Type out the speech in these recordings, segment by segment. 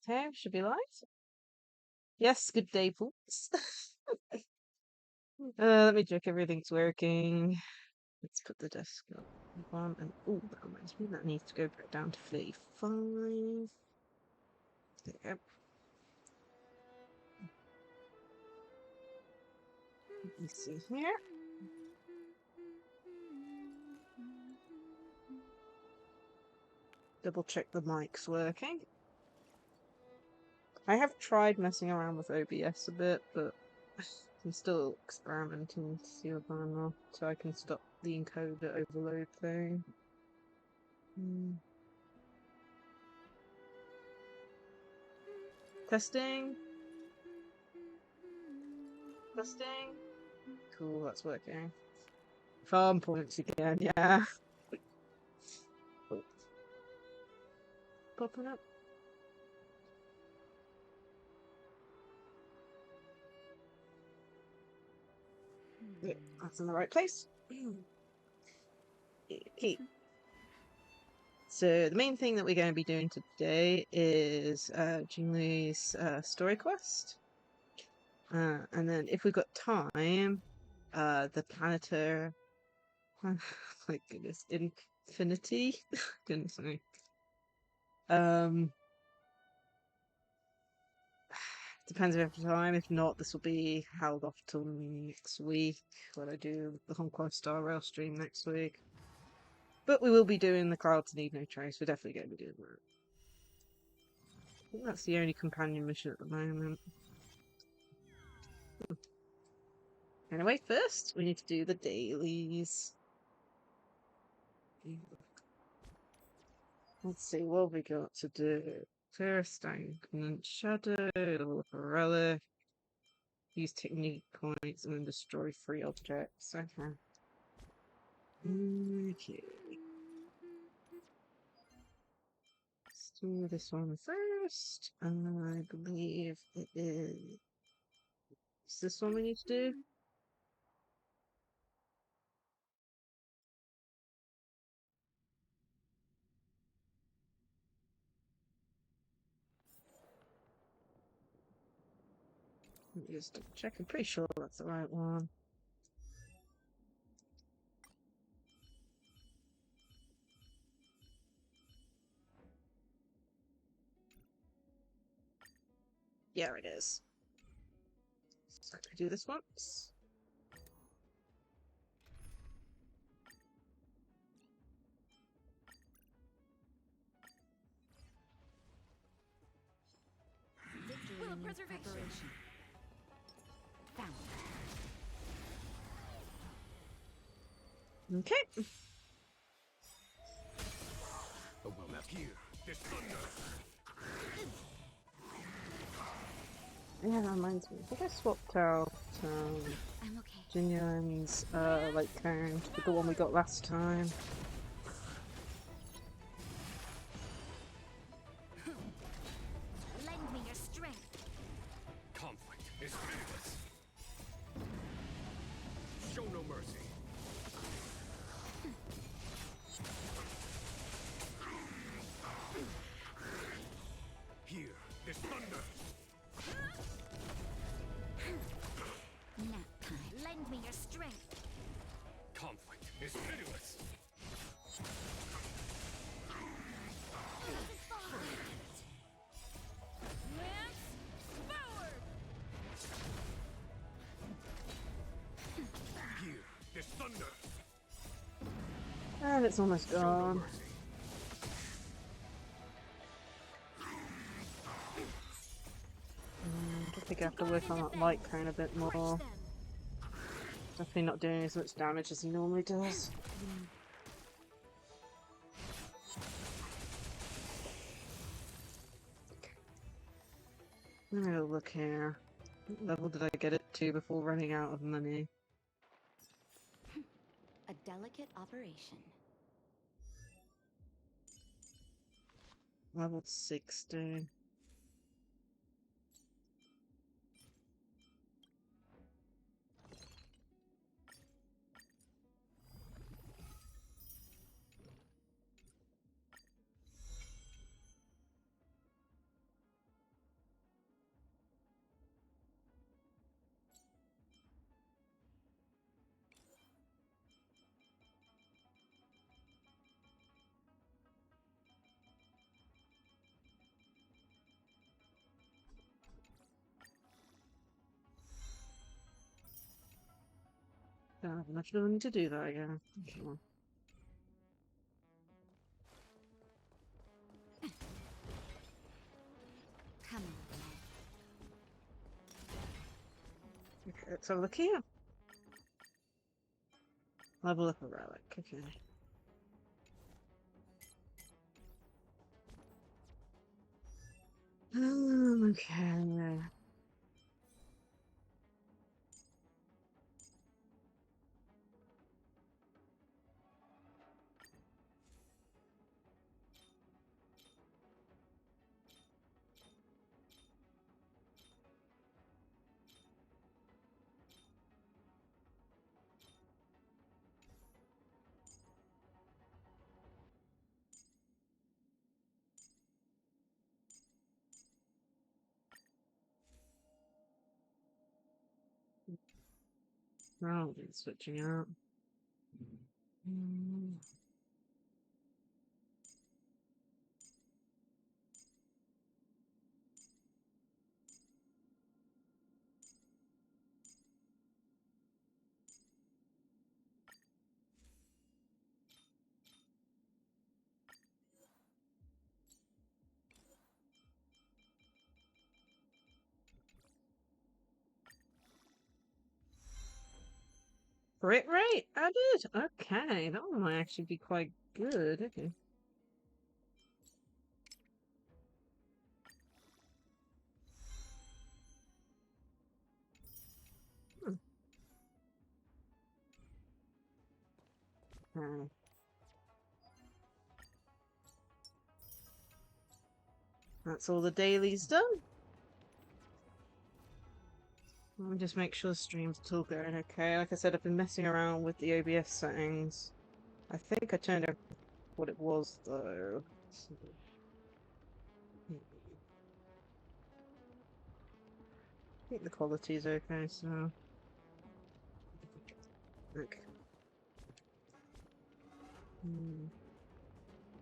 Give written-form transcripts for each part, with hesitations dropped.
Okay, should be live. Yes, good day, folks. Let me check everything's working. Let's put the desk up on, and oh, that reminds me that needs to go back down to 35. There we go. Let me see here. Double check the mic's working. I have tried messing around with OBS a bit, but I'm still experimenting to see what's going on, so I can stop the encoder overload thing. Testing. Testing. Cool, that's working. Farm points again, yeah. Popping up. Yeah, that's in the right place. Okay. So the main thing that we're going to be doing today is Jingli's story quest. And then if we've got time, the planetary... my goodness, infinity? Goodness me. Depends if I have time. If not, this will be held off till next week when I do the Honkai Star Rail stream next week. But we will be doing the Clouds Need No Trace. We're definitely going to be doing that. I think that's the only companion mission at the moment. Anyway, first we need to do the dailies. Let's see what we got to do. Clear a stagnant shadow, level up a relic, use technique points, and then destroy 3 objects. Okay. Okay. Let's do this one first. I believe it is. Is this one we need to do? Let me just check. I'm pretty sure that's the right one. Yeah, it is. So I do this once. Will of preservation. Found. Okay. Oh, well, now here, there's thunder. Yeah, that reminds me. I think I swapped out I'm okay. Genuine's like count with the one we got last time. Lend me your strength. Conflict is pitiless. Show no mercy. Here, there's thunder. Nap time. Lend me your strength. Conflict is pitiless. Lance forward. Here, there's thunder. And it's almost Show no gone. mercy. I think I have to work on that light count a bit more. Definitely not doing as much damage as he normally does. Let me have a look here. What level did I get it to before running out of money? A delicate operation. Level 60. don't have enough money to do that again. Sure. Come on, lad. Okay, let's have a look here. Level up a relic, okay. Okay. Oh, it's switching out. Crit rate added? Okay, that one might actually be quite good. Okay. Hmm. Okay. That's all the dailies done. Let me just make sure the stream's still going okay. Like I said, I've been messing around with the OBS settings. I think I turned out what it was though. I think the quality is okay, so okay.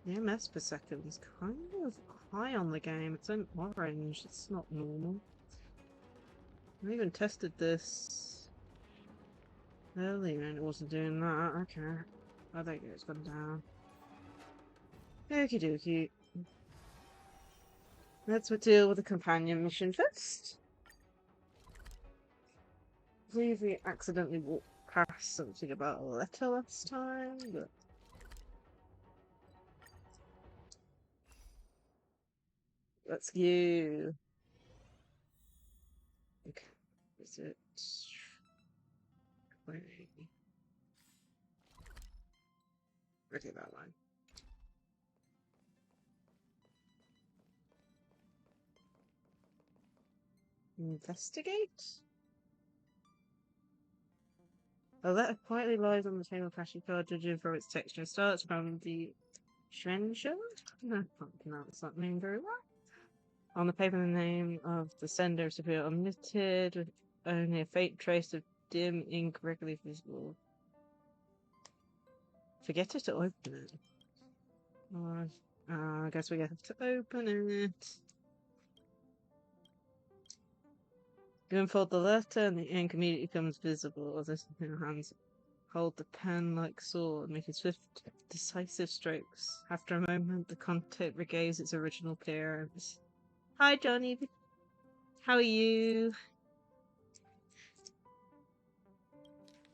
The MS per second is kind of high on the game. It's in orange. It's not normal. I even tested this earlier and it wasn't doing that. Okay. I think it's gone down. Okie dokie. Let's deal with the companion mission first. I believe we accidentally walked past something about a letter last time, but that's you. Okay. Is it? Where? Okay, that line. Investigate? A letter quietly lies on the table, flashing card, judging from its texture. Starts from the Shrenja? No, I can't pronounce that name very well. On the paper, the name of the sender is appear omitted, with only a faint trace of dim ink regularly visible. Forget it to open it. I guess we have to open it. You unfold the letter and the ink immediately becomes visible as your hands hold the pen like sword, making swift, decisive strokes. After a moment, the content regains its original appearance. Hi, Johnny. How are you?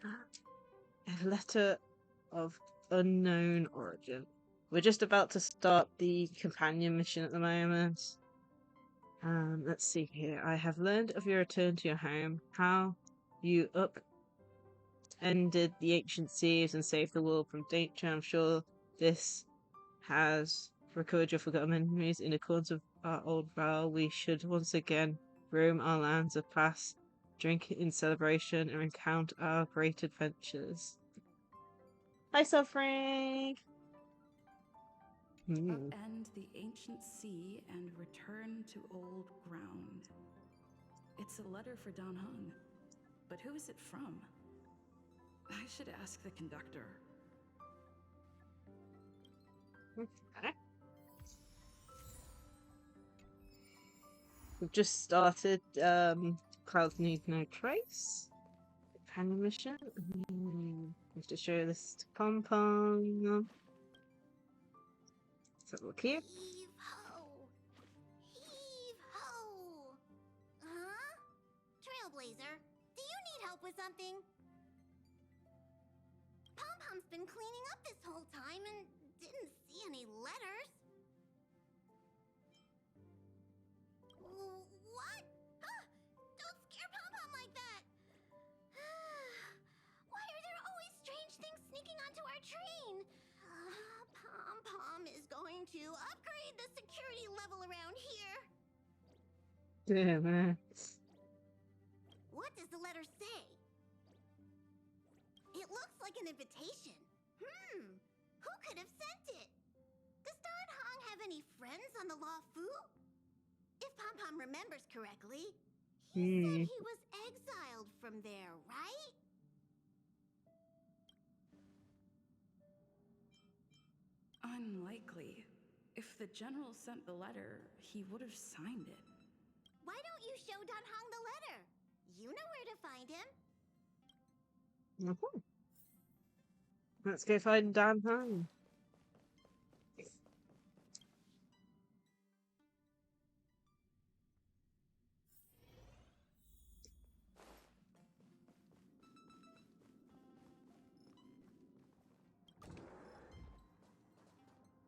A letter of unknown origin. We're just about to start the companion mission at the moment. Let's see here. I have learned of your return to your home, how you upended the ancient seas and saved the world from danger. I'm sure this has recovered your forgotten memories. In accordance with our old vow, we should once again roam our lands of past, drink in celebration, and recount our great adventures. Hi, Suffering! Upend the ancient sea and return to old ground. It's a letter for Don Hung, but who is it from? I should ask the conductor. Okay. We've just started Clouds Need No Trace. Companion mission. Let's just show this to Pom Pom. Let's have a look here. Heave ho! Heave ho! Huh? Trailblazer, do you need help with something? Pom Pom's been cleaning up this whole time and didn't see any letters. What? Ah, don't scare Pom Pom like that! Why are there always strange things sneaking onto our train? Pom Pom is going to upgrade the security level around here. Damn it. What does the letter say? It looks like an invitation. Who could have sent it? Does Don Hong have any friends on the Law Fu? If Pom Pom remembers correctly, he said he was exiled from there, right? Unlikely. If the general sent the letter, he would have signed it. Why don't you show Don Hong the letter? You know where to find him. Mhm. Let's go find Dan Hong.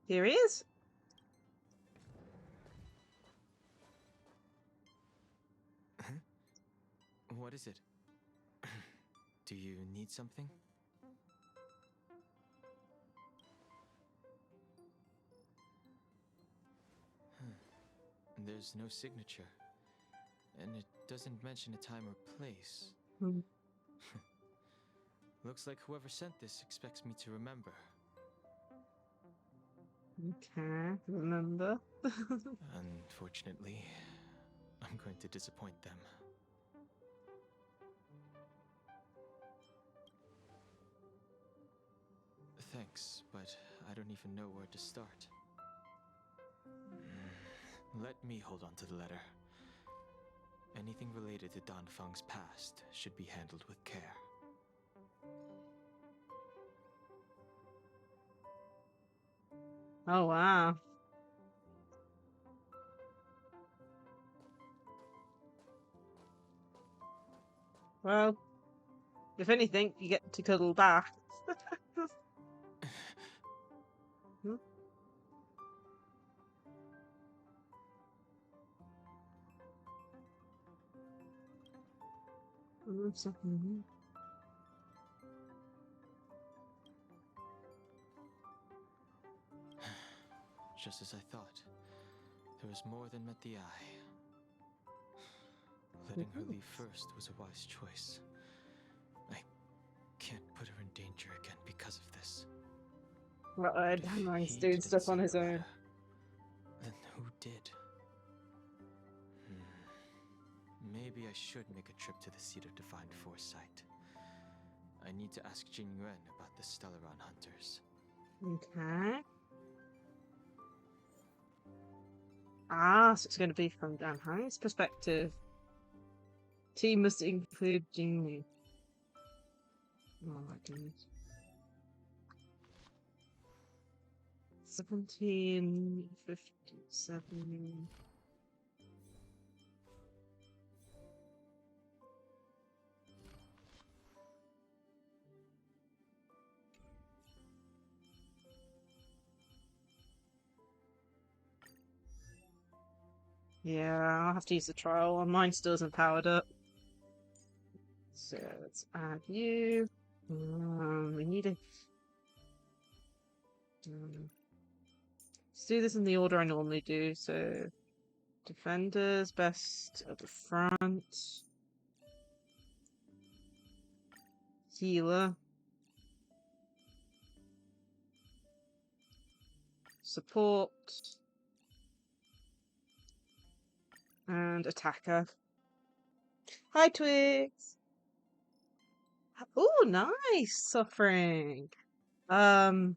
Here he is. What is it? Do you need something? There's no signature. And it doesn't mention a time or place. Looks like whoever sent this expects me to remember. Okay, remember. Unfortunately, I'm going to disappoint them. Thanks, but I don't even know where to start. Let me hold on to the letter. Anything related to Dan Feng's past should be handled with care. Oh, wow. Well, if anything, you get to cuddle back. Just as I thought, there was more than met the eye. Letting her leave first was a wise choice. I can't put her in danger again because of this. Right, If Dan's he doing didn't stuff on send his the own. letter, then who did? Maybe I should make a trip to the seat of divine foresight. I need to ask Jing Yuan about the Stellaron hunters. Okay. Ah, so it's going to be from Dan Hong's perspective. Team must include Jingli. Oh my goodness. 1757. Yeah, I'll have to use the trial one. Mine still isn't powered up. So let's add you. We need a. Let's do this in the order I normally do. So, defenders, best at the front. Healer. Support. And attacker. Hi, Twigs! Oh, nice! Suffering. I've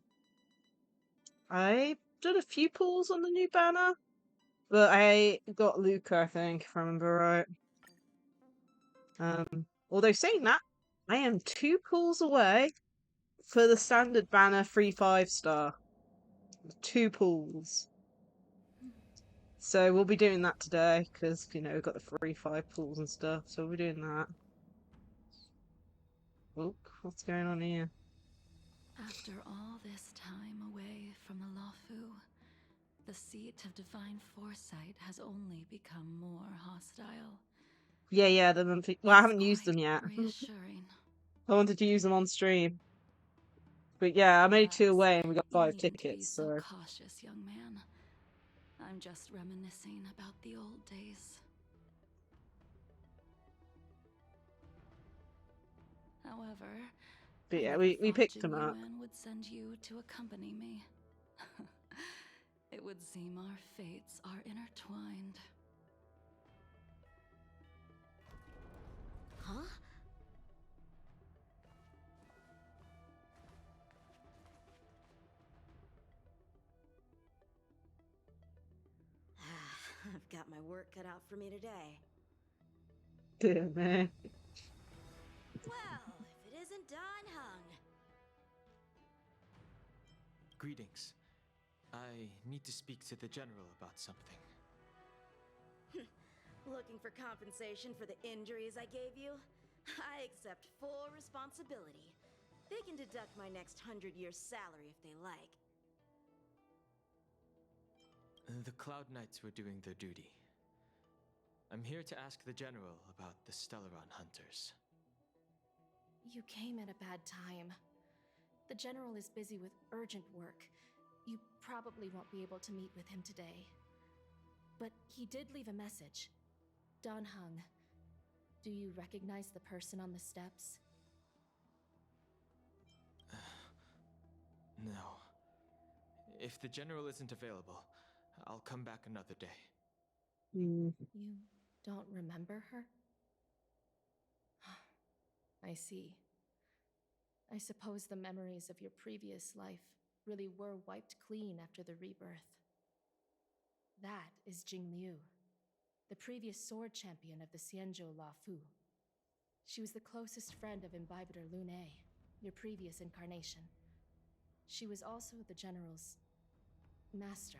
done a few pulls on the new banner, but I got Luca, I think, if I remember right. Although saying that, I am 2 pulls away for the standard banner 3 5-star. 2 pulls. So we'll be doing that today because, you know, we've got the 3 5 pulls and stuff. So we'll be doing that. Oh, what's going on here? After all this time away from the Lafu, the seat of divine foresight has only become more hostile. Yeah, the monthly. Well, I haven't used them Quite yet. reassuring. I wanted to use them on stream. But yeah, I'm only 2 Relax. away and we got No 5 need to be tickets, so so. cautious, young man. I'm just reminiscing about the old days. However, But I yeah, never we thought picked Jing them up. Yuan would send you to accompany me. It would seem our fates are intertwined. Huh? I've got my work cut out for me today. Dear man. Well, if it isn't Don Hung. Greetings. I need to speak to the general about something. Looking for compensation for the injuries I gave you? I accept full responsibility. They can deduct my next 100 years' salary if they like. The Cloud Knights were doing their duty. I'm here to ask the general about the Stellaron hunters. You came at a bad time. The general is busy with urgent work. You probably won't be able to meet with him today. But he did leave a message. Don Hung. Do you recognize the person on the steps? No. If the general isn't available, I'll come back another day. Hmm. You don't remember her? I see. I suppose the memories of your previous life really were wiped clean after the rebirth. That is Jing Liu, the previous sword champion of the Xianzhou Lafu. She was the closest friend of Imbibitor Lune, your previous incarnation. She was also the general's master.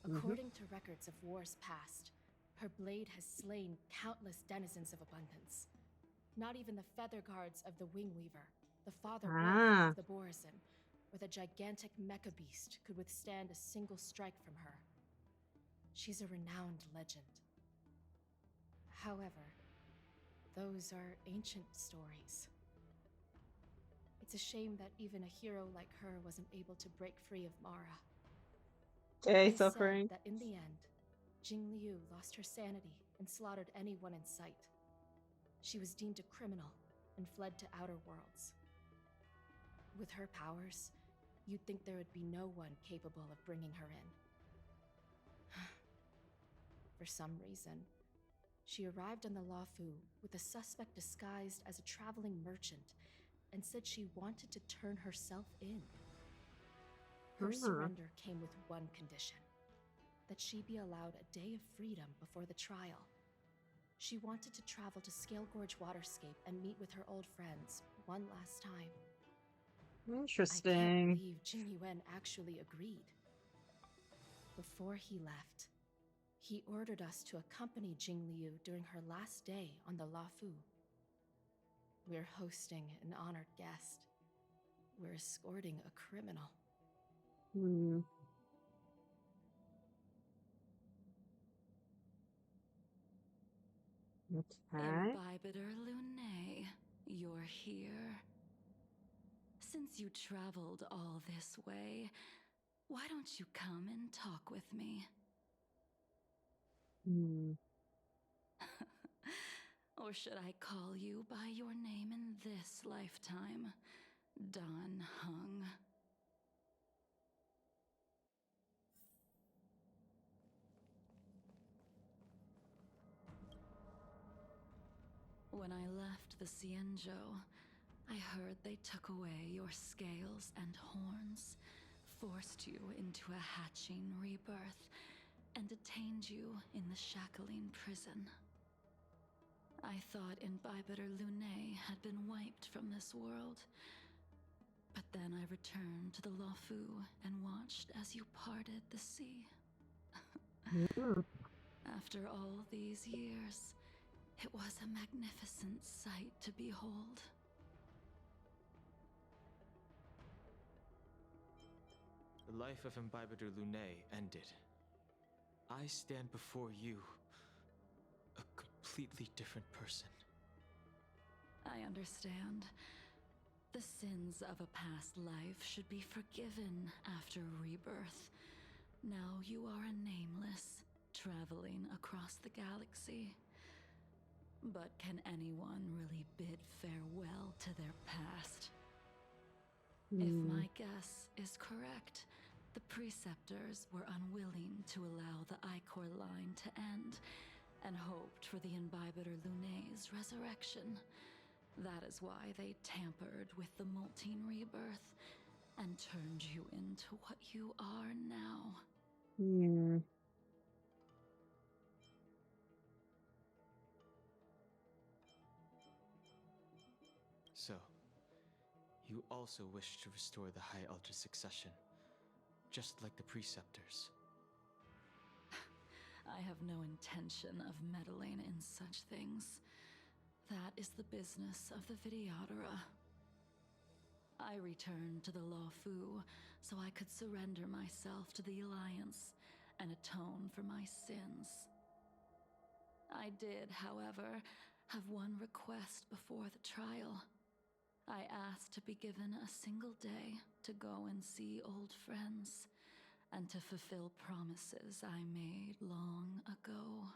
According to records of wars past, her blade has slain countless denizens of abundance. Not even the feather guards of the Wingweaver, the father wolf of the Borazin, or the gigantic mecha beast could withstand a single strike from her. She's a renowned legend. However, those are ancient stories. It's a shame that even a hero like her wasn't able to break free of Mara. Okay, It is suffering. said that in the end, Jing Liu lost her sanity and slaughtered anyone in sight. She was deemed a criminal and fled to outer worlds. With her powers, you'd think there would be no one capable of bringing her in. For some reason, she arrived on the Lafu with a suspect disguised as a traveling merchant and said she wanted to turn herself in. Her surrender came with one condition: that she be allowed a day of freedom before the trial. She wanted to travel to Scale Gorge Waterscape and meet with her old friends one last time. I can't Interesting. believe Jing Yuan actually agreed. Before he left, he ordered us to accompany Jing Liu during her last day on the Lafu. We're hosting an honored guest. We're escorting a criminal. Hmm. Okay. Imbibitor Lune, you're here. Since you traveled all this way, why don't you come and talk with me? Hmm. Or should I call you by your name in this lifetime? Don Hung. When I left the Xianzhou, I heard they took away your scales and horns, forced you into a hatching rebirth, and detained you in the Shackling prison. I thought Imbibitor Lune had been wiped from this world. But then I returned to the Lafu and watched as you parted the sea. Mm. After all these years, it was a magnificent sight to behold. The life of Imbibitor Lunae ended. I stand before you, a completely different person. I understand. The sins of a past life should be forgiven after rebirth. Now you are a nameless, traveling across the galaxy. But can anyone really bid farewell to their past? If my guess is correct, the Preceptors were unwilling to allow the Ichor line to end, and hoped for the Imbibitor Lunae's resurrection. That is why they tampered with the molting rebirth, and turned you into what you are now. Yeah. So, you also wish to restore the High Elder succession, just like the Preceptors. I have no intention of meddling in such things. That is the business of the Videodora. I returned to the Lafu so I could surrender myself to the Alliance and atone for my sins. I did, however, have one request before the trial. I asked to be given a single day to go and see old friends, and to fulfill promises I made long ago.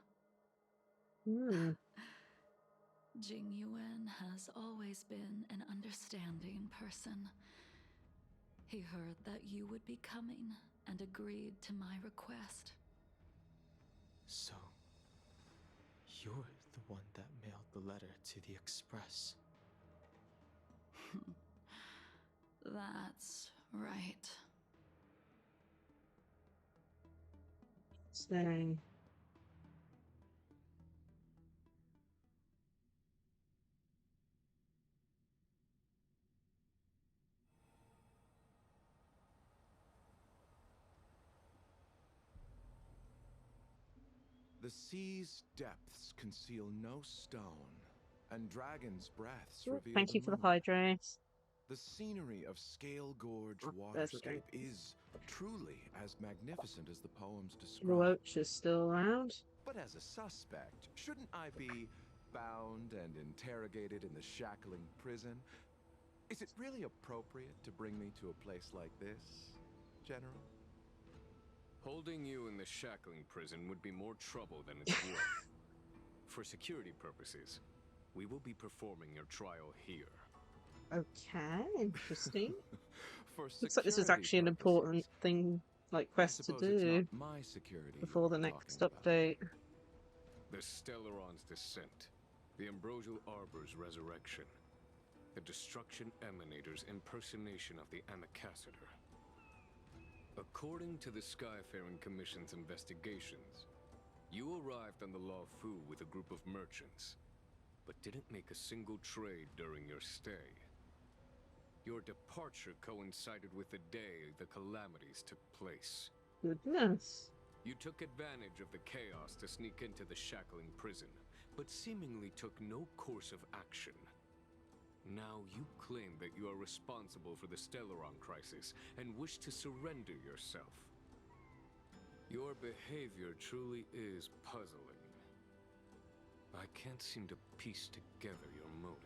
Jing Yuan has always been an understanding person. He heard that you would be coming and agreed to my request. So, you're the one that mailed the letter to the Express. That's right. Stay. The sea's depths conceal no stone, and dragon's breaths reveal Thank the you for the moon. hydrates. The scenery of Scale Gorge There's the drink. waterscape is truly as magnificent as the poems The describe. Roach is still around. But as a suspect, shouldn't I be bound and interrogated in the shackling prison? Is it really appropriate to bring me to a place like this, General? Holding you in the shackling prison would be more trouble than it's worth. For security purposes, we will be performing your trial here. Okay, interesting. For Looks like this is security actually an important purposes, thing, like I quest to suppose it's not do my security before the you're next talking about. update. The Stellaron's descent, the Ambrosial Arbor's resurrection, the Destruction Emanator's impersonation of the Amicassator. According to the Skyfaring Commission's investigations, you arrived on the Lafu with a group of merchants, but didn't make a single trade during your stay. Your departure coincided with the day the calamities took place. Goodness. You took advantage of the chaos to sneak into the shackling prison, but seemingly took no course of action. Now you claim that you are responsible for the Stellaron crisis and wish to surrender yourself. Your behavior truly is puzzling. I can't seem to piece together your motive.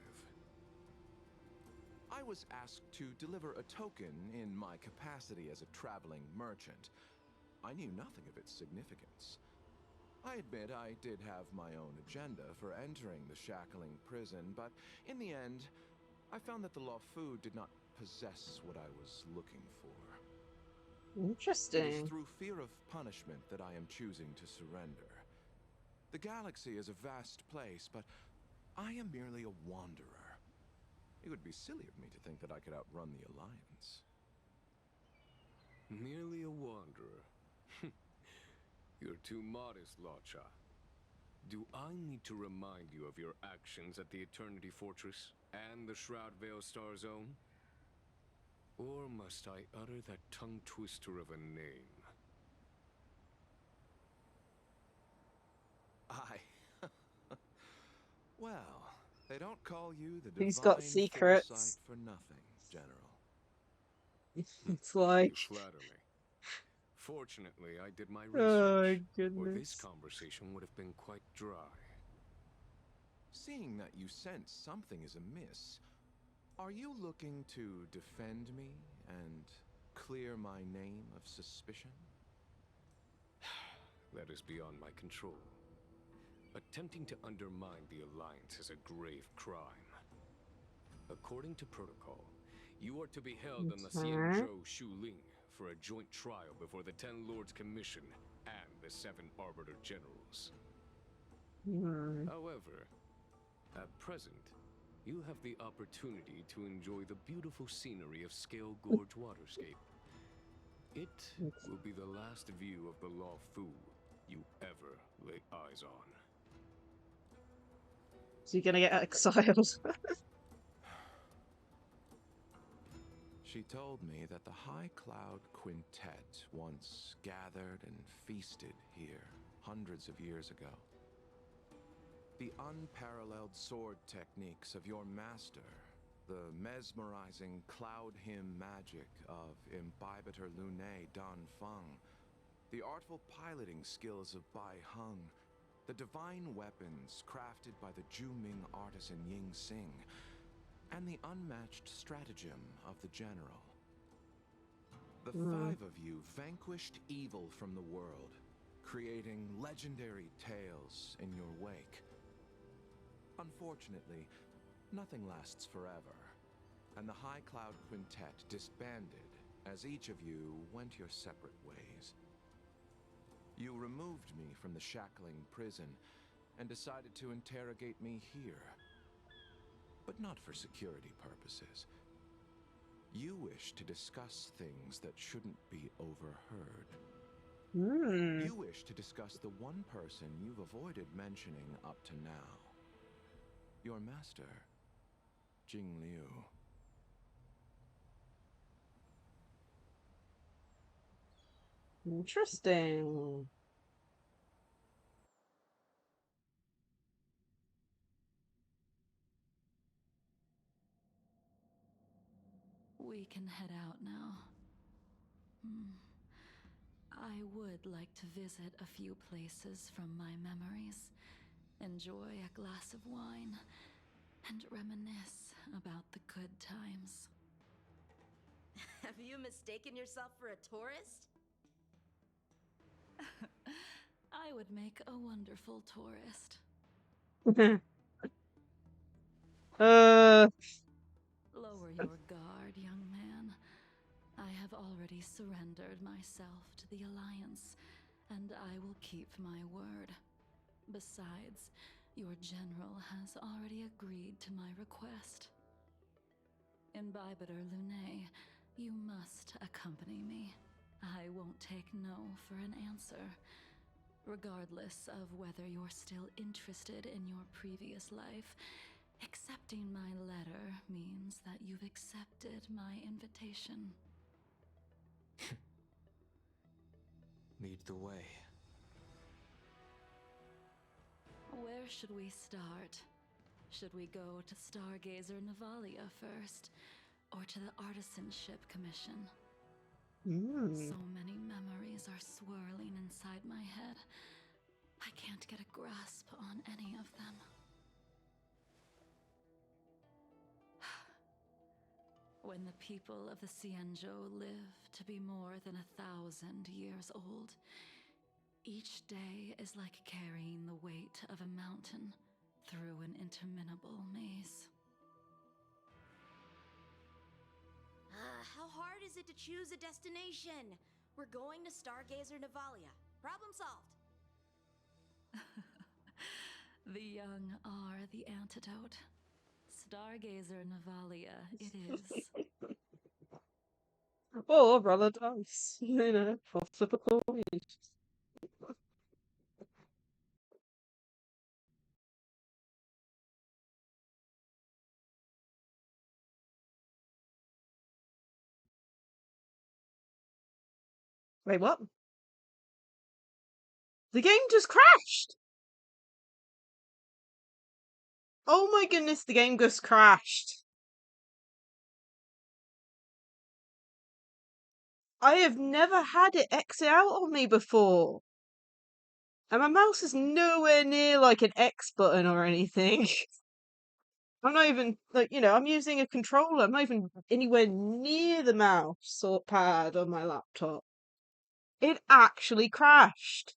I was asked to deliver a token in my capacity as a traveling merchant. I knew nothing of its significance. I admit I did have my own agenda for entering the shackling prison, but in the end, I found that the Lafu did not possess what I was looking for. It is Interesting. through fear of punishment that I am choosing to surrender. The galaxy is a vast place, but I am merely a wanderer. It would be silly of me to think that I could outrun the Alliance. Merely a wanderer. You're too modest, Lacie. Do I need to remind you of your actions at the Eternity Fortress and the Shroud Veil Star Zone? Or must I utter that tongue twister of a name? I. Well, they don't call you the He's got Divine Foresight secrets. for nothing, General. It's like, You flatter me. Fortunately, I did my oh research, or this goodness. conversation would have been quite dry. Seeing that you sense something is amiss, are you looking to defend me and clear my name of suspicion? That is beyond my control. Attempting to undermine the Alliance is a grave crime. According to protocol, you are to be held on Okay. Lacie-Chan Shuling for a joint trial before the Ten Lords Commission and the Seven Arbiter Generals. However, at present, you have the opportunity to enjoy the beautiful scenery of Scale Gorge Waterscape. It will be the last view of the Law Fu you ever lay eyes on. So you're gonna get exiled. She told me that the High Cloud Quintet once gathered and feasted here hundreds of years ago. The unparalleled sword techniques of your master, the mesmerizing cloud hymn magic of Imbibitor Lunae Dan Feng, the artful piloting skills of Bai Heng, the divine weapons crafted by the Ju-Ming artisan Ying Xing, and the unmatched stratagem of the General. The five of you vanquished evil from the world, creating legendary tales in your wake. Unfortunately, nothing lasts forever, and the High Cloud Quintet disbanded as each of you went your separate ways. You removed me from the shackling prison and decided to interrogate me here. But not for security purposes. You wish to discuss things that shouldn't be overheard. You wish to discuss the one person you've avoided mentioning up to now. Your master, Jing Liu. Interesting. We can head out now. I would like to visit a few places from my memories, enjoy a glass of wine, and reminisce about the good times. Have you mistaken yourself for a tourist? I would make a wonderful tourist. Lower your guard, young man. I have already surrendered myself to the Alliance, and I will keep my word. Besides, your general has already agreed to my request. Imbibitor Lunae, you must accompany me. I won't take no for an answer. Regardless of whether you're still interested in your previous life, accepting my letter means that you've accepted my invitation. Lead the way. Where should we start? Should we go to Stargazer Navalia first, or to the Artisanship Commission? So many memories are swirling inside my head. I can't get a grasp on any of them. When the people of the Xianzhou live to be more than 1,000 years old, each day is like carrying the weight of a mountain through an interminable maze. How hard is it to choose a destination? We're going to Stargazer Navalia. Problem solved. The young are the antidote. Stargazer Navalia it is. Or roll a dice, for typical Wait, what? The game just crashed! Oh my goodness, the game just crashed. I have never had it exit out on me before. And my mouse is nowhere near like an X button or anything. I'm not even, like, I'm using a controller. I'm not even anywhere near the mouse or pad on my laptop. It actually crashed.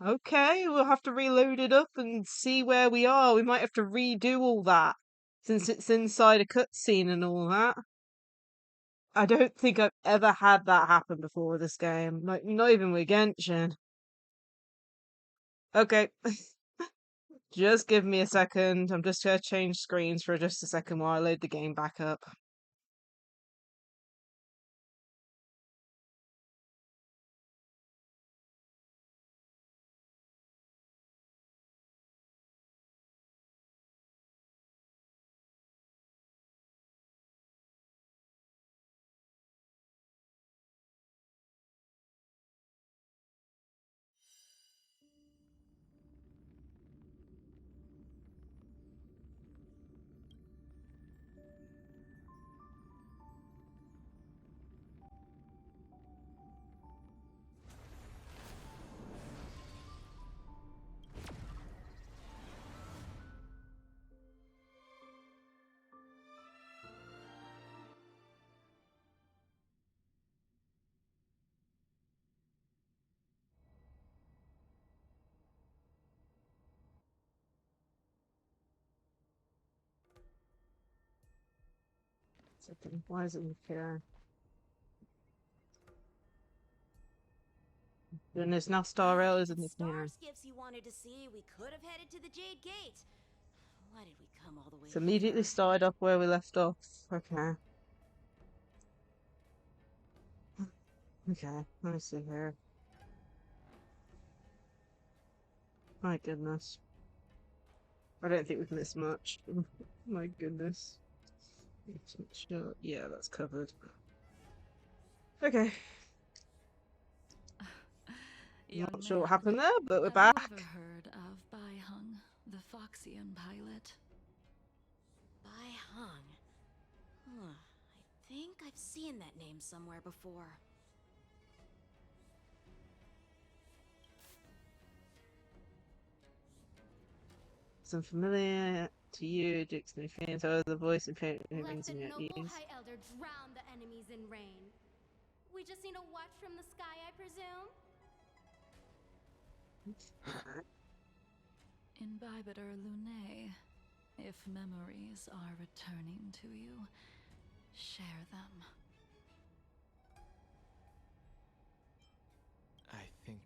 Okay, we'll have to reload it up and see where we are. We might have to redo all that since it's inside a cutscene and all that. I don't think I've ever had that happen before with this game. Like, not even with Genshin. Okay, just give me a second. I'm just gonna change screens for just a second while I load the game back up. Second, why is it here? Goodness, now Star Rail isn't here. Star skiffs you wanted to see, we could have headed to the Jade Gate. Why did we come all the way It's immediately here? started off where we left off. Okay. Okay, let me see here. My goodness. I don't think we've missed much. My goodness. Sure. Yeah, that's covered. Okay. Not sure what happened there, but we're back. Have you ever heard of Bai Hung, the Foxian pilot? Bai Hung. I think I've seen that name somewhere before. Some familiar to you, Jake's new fans, so the voice and paint Let rings the in your noble ears. High Elder drown the enemies in rain. We just need a watch from the sky, I presume? Imbibiter Lunae, if memories are returning to you, share them. I think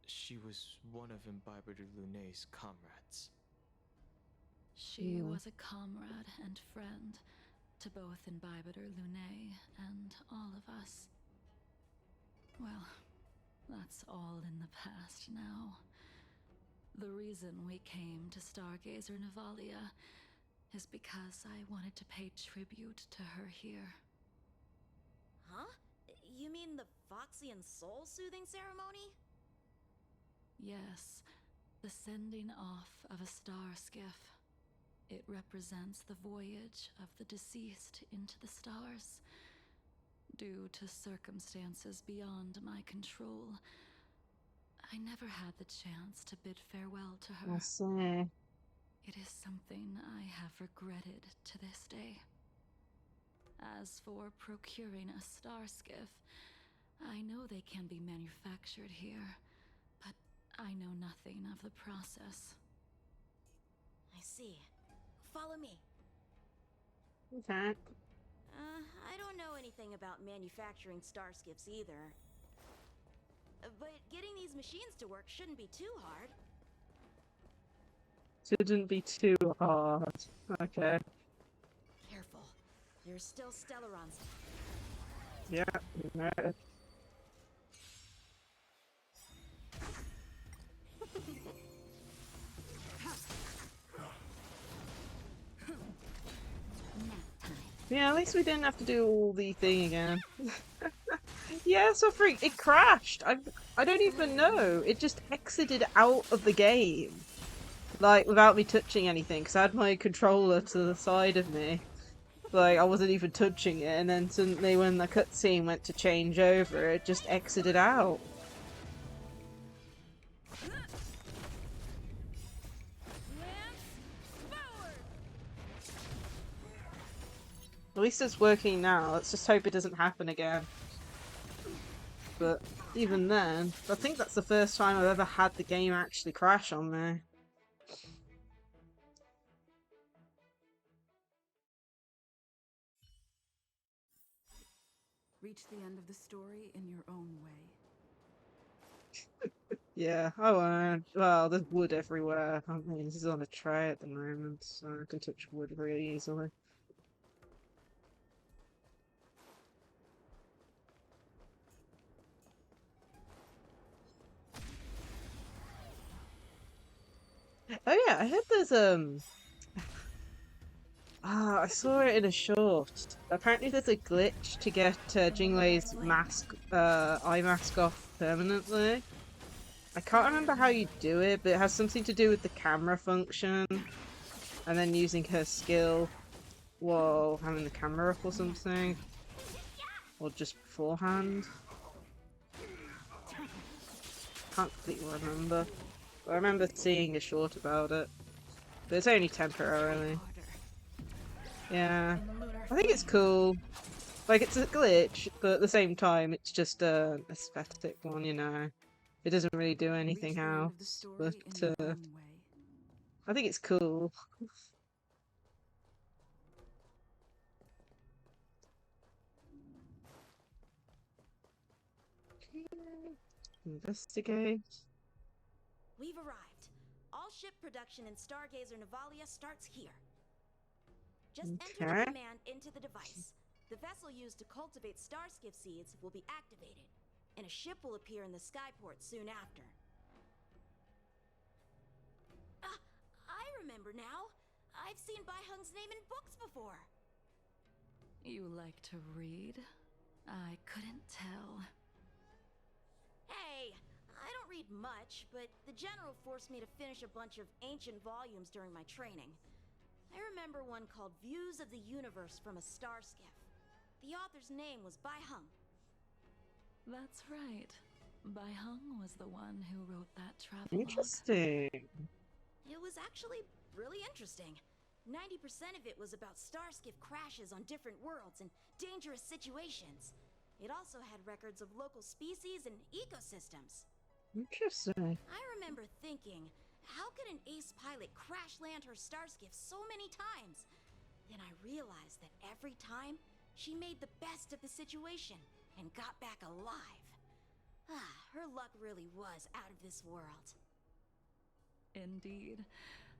she was one of Imbibiter Lunae's comrades. She was a comrade and friend to both Imbibiter Lunae and all of us. Well, that's all in the past now. The reason we came to Stargazer Navalia is because I wanted to pay tribute to her here. Huh? You mean the Foxian soul-soothing ceremony? Yes, the sending off of a star skiff. It represents the voyage of the deceased into the stars. Due to circumstances beyond my control, I never had the chance to bid farewell to her. I see. It is something I have regretted to this day. As for procuring a star skiff, I know they can be manufactured here, but I know nothing of the process. I see. Follow me. Okay. I don't know anything about manufacturing star skiffs either. But getting these machines to work shouldn't be too hard. Shouldn't be too hard. Okay. Careful. There's still Stellarons. Yeah. Right. Nap time. Yeah, at least we didn't have to do all the thing again. Yeah, so freak, it crashed. I don't even know. It just exited out of the game. Like, without me touching anything, because I had my controller to the side of me. Like, I wasn't even touching it, and then suddenly when the cutscene went to change over, it just exited out. At least it's working now. Let's just hope it doesn't happen again. But even then, I think that's the first time I've ever had the game actually crash on me. Reach the end of the story in your own way. Yeah, I won't. Well, there's wood everywhere. I mean, this is on a tray at the moment, so I can touch wood very easily. Oh yeah, I heard there's I saw it in a short. Apparently there's a glitch to get Jinglei's mask, eye mask off permanently. I can't remember how you do it, but it has something to do with the camera function, and then using her skill while having the camera up or something. Or just beforehand. Can't completely remember. But I remember seeing a short about it. But it's only temporarily. Yeah. I think it's cool. Like, it's a glitch, but at the same time, it's just an aesthetic one, you know. It doesn't really do anything else, but I think it's cool. Investigate. We've arrived. All ship production in Stargazer Navalia starts here. Just enter the Okay. command into the device. The vessel used to cultivate starskiff seeds will be activated, and a ship will appear in the skyport soon after. I remember now. I've seen Bai Hung's name in books before. You like to read? I couldn't tell. Hey, I don't read much, but the general forced me to finish a bunch of ancient volumes during my training. I remember one called Views of the Universe from a Starskiff. The author's name was Bai Hung. That's right. Bai Hung was the one who wrote that travelogue. Interesting. It was actually really interesting. 90% of it was about starskiff crashes on different worlds and dangerous situations. It also had records of local species and ecosystems. Interesting. I remember thinking, how could an ace pilot crash land her starskiff so many times? Then I realized that every time, she made the best of the situation and got back alive. Her luck really was out of this world. Indeed.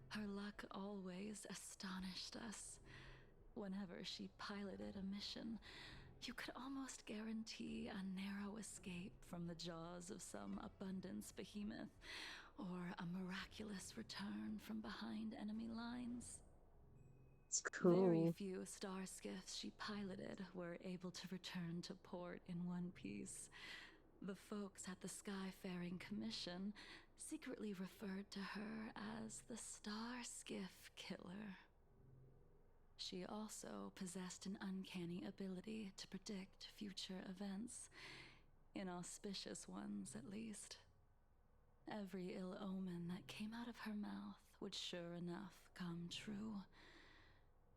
Her luck always astonished us. Whenever she piloted a mission, you could almost guarantee a narrow escape from the jaws of some abundance behemoth, or a miraculous return from behind enemy lines. It's cool. Very few starskiffs she piloted were able to return to port in one piece. The folks at the Skyfaring Commission secretly referred to her as the Starskiff Killer. She also possessed an uncanny ability to predict future events, inauspicious ones at least. Every ill omen that came out of her mouth would sure enough come true.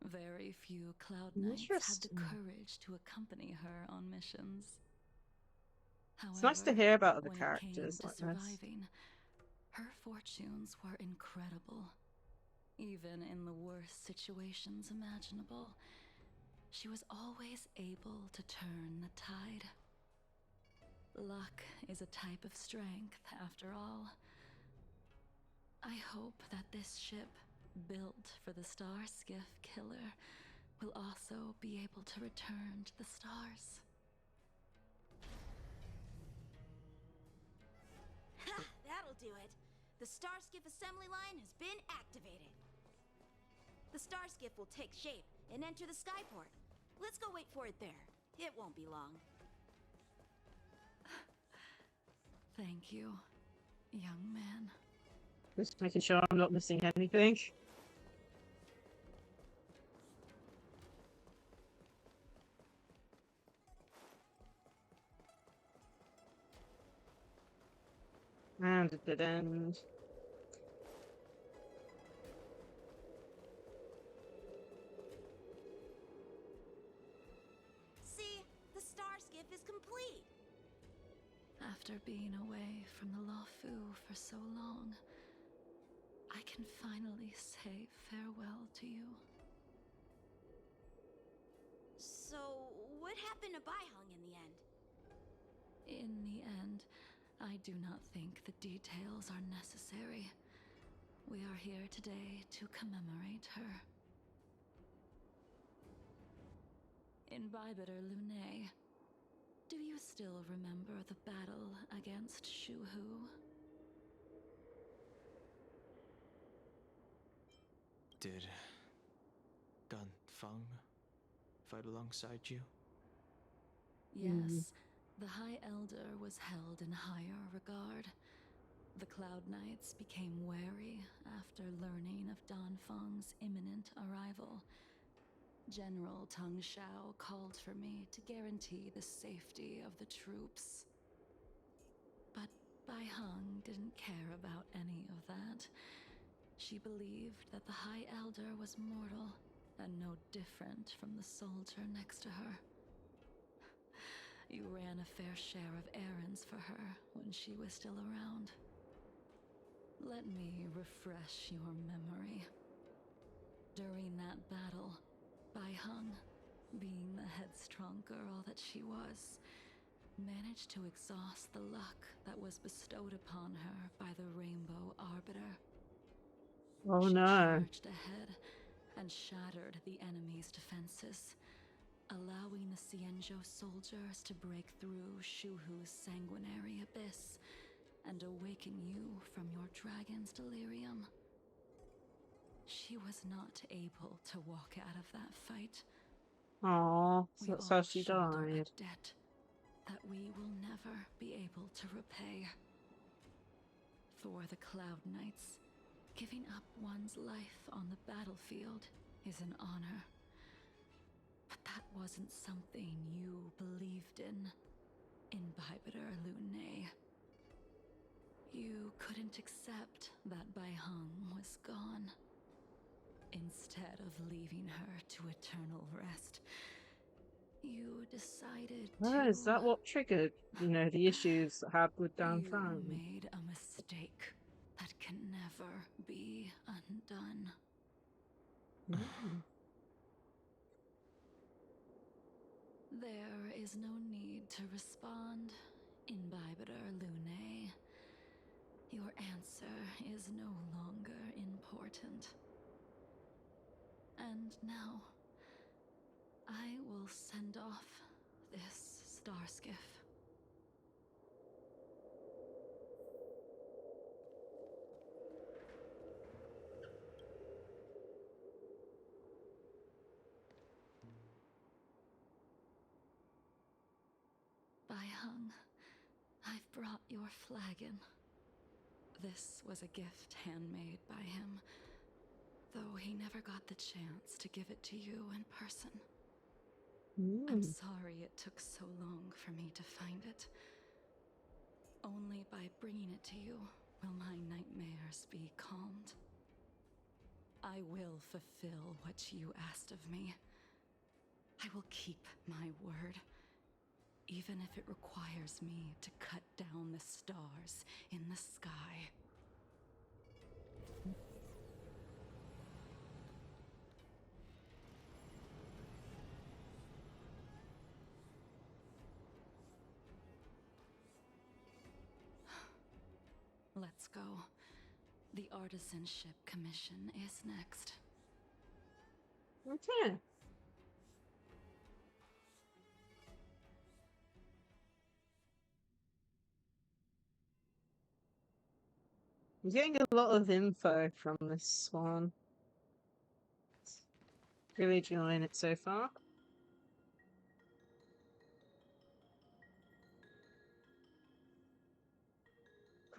Very few Cloud Knights had the courage to accompany her on missions. However, It's nice to hear about other when characters it came to like this. surviving, her fortunes were incredible. Even in the worst situations imaginable, she was always able to turn the tide. Luck is a type of strength, after all. I hope that this ship, built for the Starskiff Killer, will also be able to return to the stars. Ha! That'll do it. The Starskiff assembly line has been activated. The Starskiff will take shape and enter the skyport. Let's go wait for it there. It won't be long. Thank you, young man. Just making sure I'm not missing anything. And it did end. See, the star skiff is complete. After being away from the Lafu for so long, I can finally say farewell to you. So, what happened to Baihang in the end? In the end, I do not think the details are necessary. We are here today to commemorate her. In Bybiter Lune, do you still remember the battle against Shuhu? Did Dan Feng fight alongside you? Yes, the High Elder was held in higher regard. The Cloud Knights became wary after learning of Dan Feng's imminent arrival. General Tang Xiao called for me to guarantee the safety of the troops. But Baihang didn't care about any of that. She believed that the High Elder was mortal and no different from the soldier next to her. You ran a fair share of errands for her when she was still around. Let me refresh your memory. During that battle, Baihang, being the headstrong girl that she was, managed to exhaust the luck that was bestowed upon her by the Rainbow Arbiter. Oh She no. charged ahead and shattered the enemy's defenses, allowing the Xianzhou soldiers to break through Shuhu's sanguinary abyss and awaken you from your dragon's delirium. She was not able to walk out of that fight. Aww, We so that's how all she shoulder a died. debt that we will never be able to repay. For the Cloud Knights, giving up one's life on the battlefield is an honor. But that wasn't something you believed in Bybiter Lune. You couldn't accept that Baihang was gone. Instead of leaving her to eternal rest, you decided Oh, is that what triggered, the issues I had with Dan You Feng? made a mistake that can never be undone. Mm. There is no need to respond in Bybiter Lune. Your answer is no longer important. And now, I will send off this star skiff. Baihang, I've brought your flagon. This was a gift handmade by him, though he never got the chance to give it to you in person. I'm sorry it took so long for me to find it. Only by bringing it to you will my nightmares be calmed. I will fulfill what you asked of me. I will keep my word, even if it requires me to cut down the stars in the sky. Let's go. The artisanship commission is next. Okay. I'm getting a lot of info from this one. Really enjoying it so far.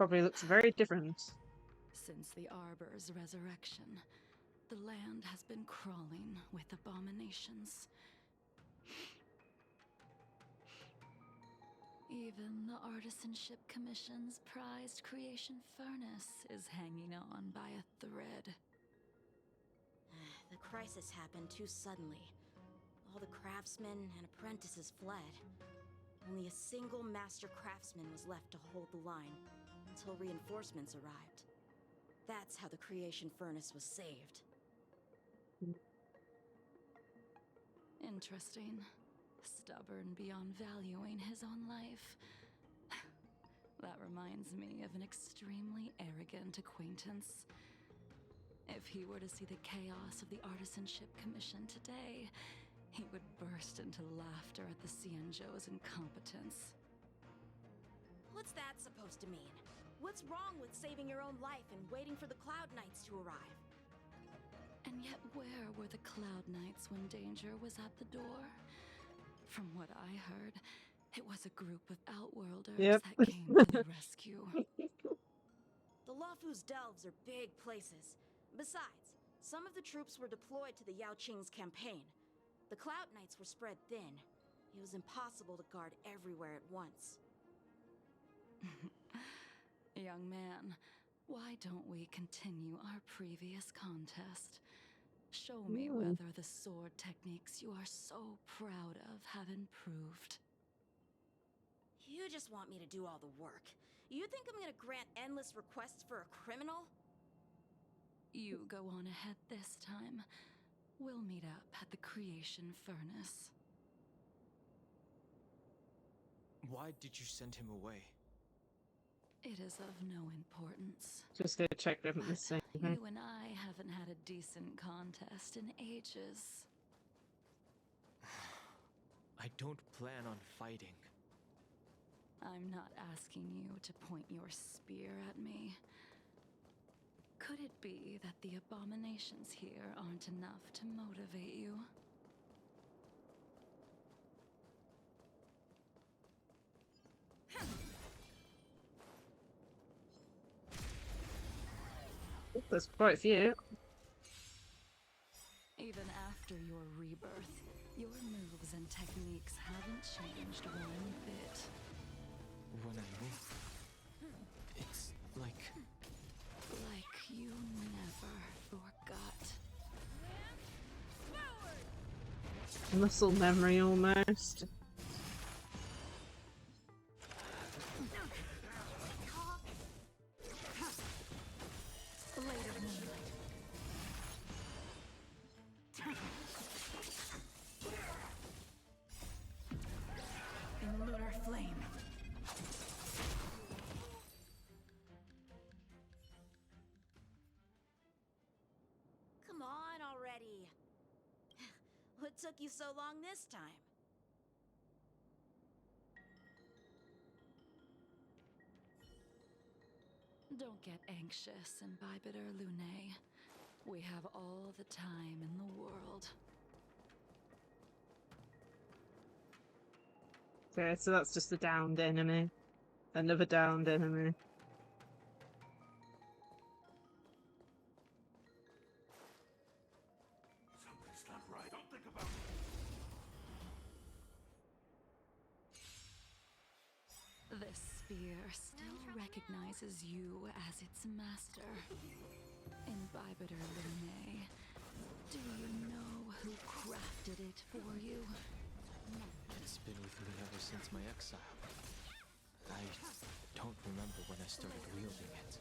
Probably looks very different. Since the Arbor's resurrection, the land has been crawling with abominations. Even the Artisanship Commission's prized creation furnace is hanging on by a thread. The crisis happened too suddenly. All the craftsmen and apprentices fled. Only a single master craftsman was left to hold the line until reinforcements arrived. That's how the creation furnace was saved. Interesting. Stubborn beyond valuing his own life. That reminds me of an extremely arrogant acquaintance. If he were to see the chaos of the Artisanship Commission today, he would burst into laughter at the Xianzhou's incompetence. What's that supposed to mean? What's wrong with saving your own life and waiting for the Cloud Knights to arrive? And yet where were the Cloud Knights when danger was at the door? From what I heard, it was a group of Outworlders that came to the rescue. The Luofu's delves are big places. Besides, some of the troops were deployed to the Yao Qing's campaign. The Cloud Knights were spread thin. It was impossible to guard everywhere at once. Young man, why don't we continue our previous contest? Show me whether the sword techniques you are so proud of have improved. You just want me to do all the work. You think I'm gonna grant endless requests for a criminal? You go on ahead this time. We'll meet up at the creation furnace. Why did you send him away? It is of no importance. Just go check them the same. You and I haven't had a decent contest in ages. I don't plan on fighting. I'm not asking you to point your spear at me. Could it be that the abominations here aren't enough to motivate you? There's quite a few. Even after your rebirth, your moves and techniques haven't changed one bit. When I move, it's like you never forgot. Muscle memory almost. Later moonlight. In lunar flame. Come on already. What took you so long this time? Don't get anxious, Imbibiter Lunae. We have all the time in the world. Okay, so that's just a downed enemy. Another downed enemy. Something's not right. Don't think about it. This spear still recognizes you as its master. Imbibiter Lunae, do you know who crafted it for you? it's been with me ever since my exile. I don't remember when I started wielding it.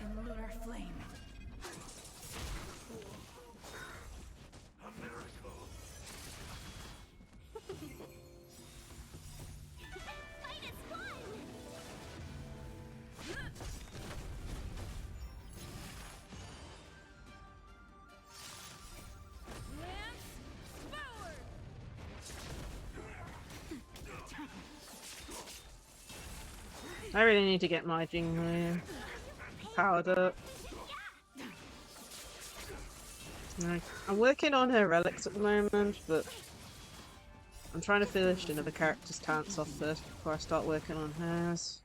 In lunar flame. A miracle. Fight is fun! I really need to get my Jingli powered up. Like, I'm working on her relics at the moment, but I'm trying to finish another character's talents off first before I start working on hers.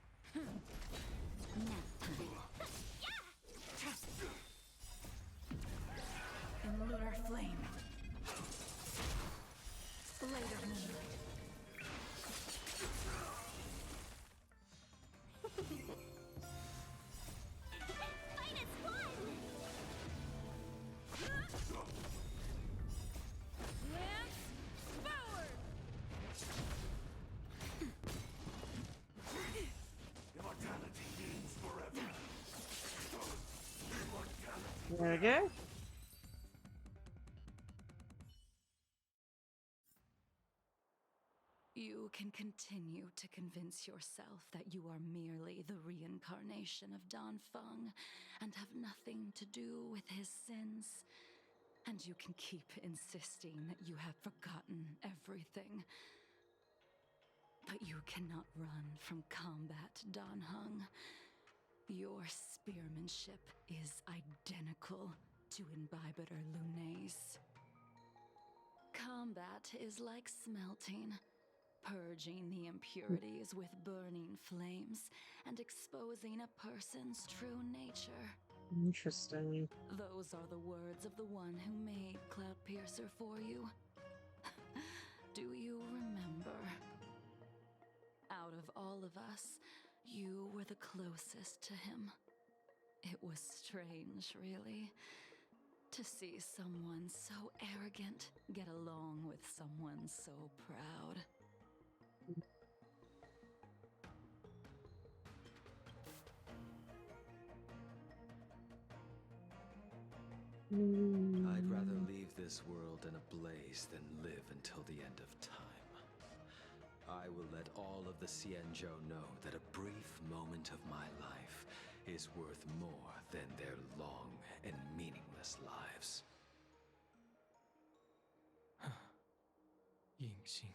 In lunar flame. Blade of moonlight. Fight as one! Lance forward! Immortality means forever. Immortality. There we go. You can continue to convince yourself that you are merely the reincarnation of Dan Feng and have nothing to do with his sins. And you can keep insisting that you have forgotten everything. But you cannot run from combat, Dan Heng. Your spearmanship is identical to Imbibitor Lunay's. Combat is like smelting, purging the impurities with burning flames and exposing a person's true nature. Interesting. Those are the words of the one who made Cloudpiercer for you. Do you remember? Out of all of us, you were the closest to him. It was strange, really, to see someone so arrogant get along with someone so proud. I'd rather leave this world in a blaze than live until the end of time. I will let all of the Xianzhou know that a brief moment of my life is worth more than their long and meaningless lives. Yingxing.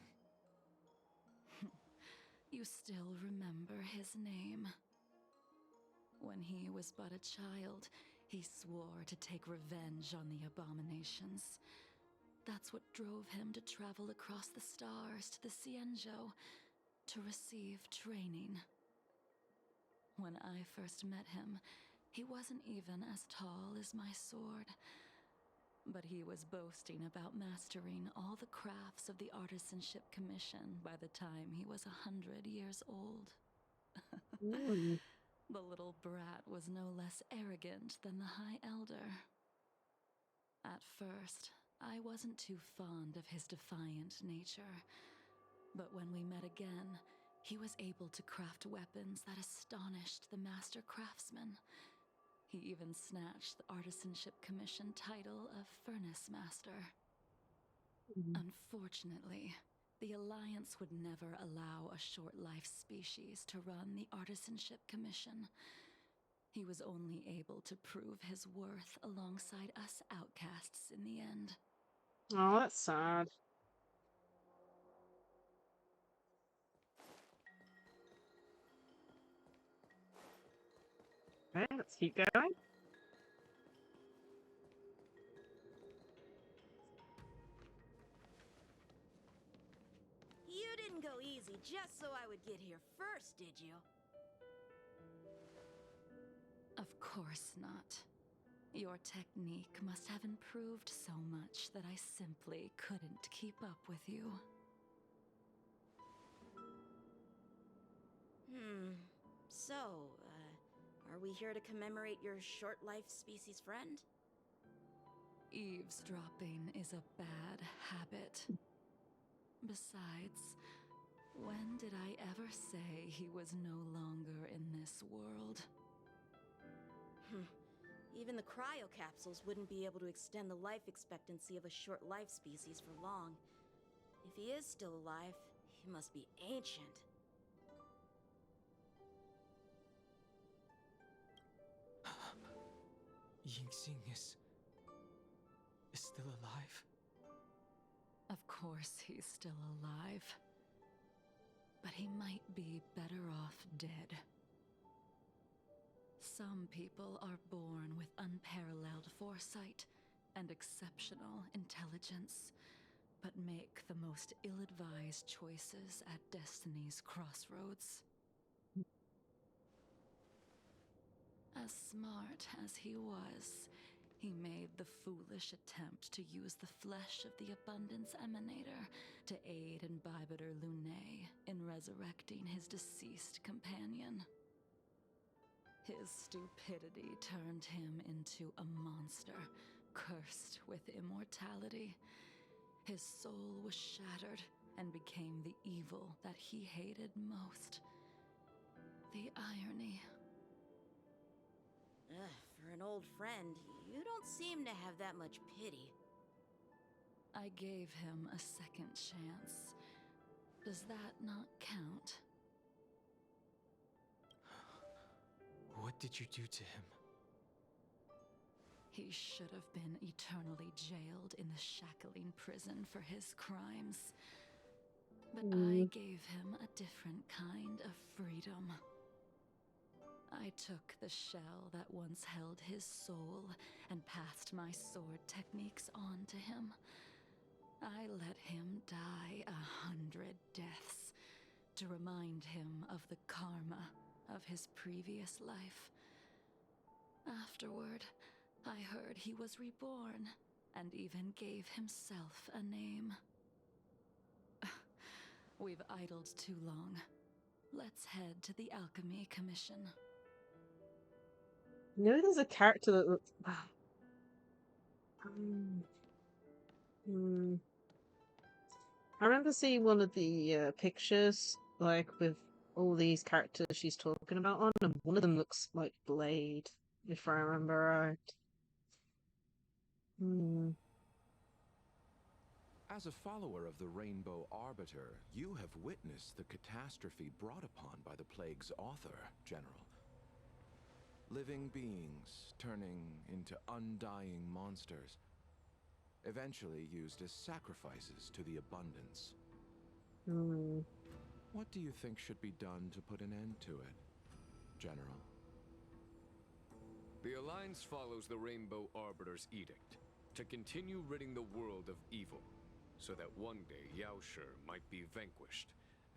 You still remember his name. When he was but a child, he swore to take revenge on the abominations. That's what drove him to travel across the stars to the Xianzhou to receive training. When I first met him, he wasn't even as tall as my sword. But he was boasting about mastering all the crafts of the Artisanship Commission by the time he was 100 years old. The little brat was no less arrogant than the High Elder. At first, I wasn't too fond of his defiant nature. But when we met again, he was able to craft weapons that astonished the Master Craftsman. He even snatched the Artisanship Commission title of Furnace Master. Unfortunately, the Alliance would never allow a short-life species to run the Artisanship Commission. He was only able to prove his worth alongside us outcasts in the end. Oh, that's sad. Okay, let's keep going. You didn't go easy just so I would get here first, did you? Of course not. Your technique must have improved so much that I simply couldn't keep up with you. So, are we here to commemorate your short-life species friend? Eavesdropping is a bad habit. Besides, when did I ever say he was no longer in this world? Even the cryocapsules wouldn't be able to extend the life expectancy of a short-life species for long. If he is still alive, he must be ancient. Yingxing is still alive? Of course he's still alive. But he might be better off dead. Some people are born with unparalleled foresight and exceptional intelligence. but make the most ill-advised choices at destiny's crossroads. As smart as he was, he made the foolish attempt to use the flesh of the Abundance Emanator to aid Imbibitor Lunae in resurrecting his deceased companion. His stupidity turned him into a monster, cursed with immortality. His soul was shattered and became the evil that he hated most. The irony. For an old friend, you don't seem to have that much pity. I gave him a second chance. Does that not count? What did you do to him? He should have been eternally jailed in the shackling prison for his crimes. But I gave him a different kind of freedom. I took the shell that once held his soul and passed my sword techniques on to him. I let him die 100 deaths to remind him of the karma of his previous life. Afterward, I heard he was reborn and even gave himself a name. We've idled too long. Let's head to the Alchemy Commission. You know, there's a character that looks. I remember seeing one of the pictures, like with all these characters she's talking about on, and one of them looks like Blade, if I remember right. As a follower of the Rainbow Arbiter, you have witnessed the catastrophe brought upon by the plague's author, General. Living beings turning into undying monsters, eventually used as sacrifices to the Abundance. What do you think should be done to put an end to it, General? The Alliance follows the Rainbow Arbiter's edict to continue ridding the world of evil, so that one day Yaoshi might be vanquished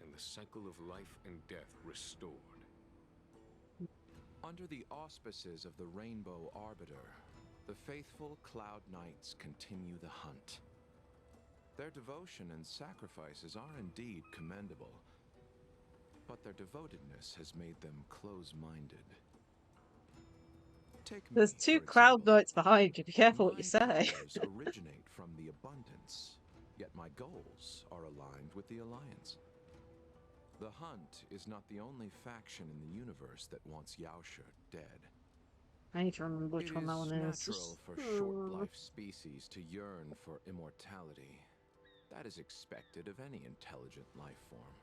and the cycle of life and death restored. Under the auspices of the Rainbow Arbiter, the faithful Cloud Knights continue the hunt. Their devotion and sacrifices are indeed commendable, but their devotedness has made them close-minded. There's two Cloud Knights behind you. Be careful what you say. My powers originate from the Abundance, yet my goals are aligned with the Alliance. The Hunt is not the only faction in the universe that wants Yaoshi dead. I need to remember which one that one is. It is natural for short-life species to yearn for immortality. That is expected of any intelligent life form.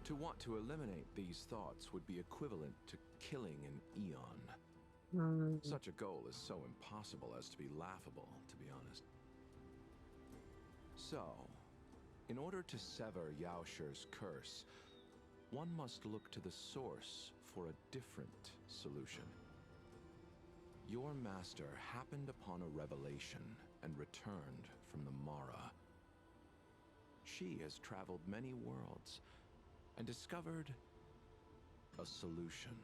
To want to eliminate these thoughts would be equivalent to killing an eon. Such a goal is so impossible as to be laughable, to be honest. So, in order to sever Yaoshi's curse, one must look to the source for a different solution. Your master happened upon a revelation and returned from the Mara. She has traveled many worlds and discovered a solution.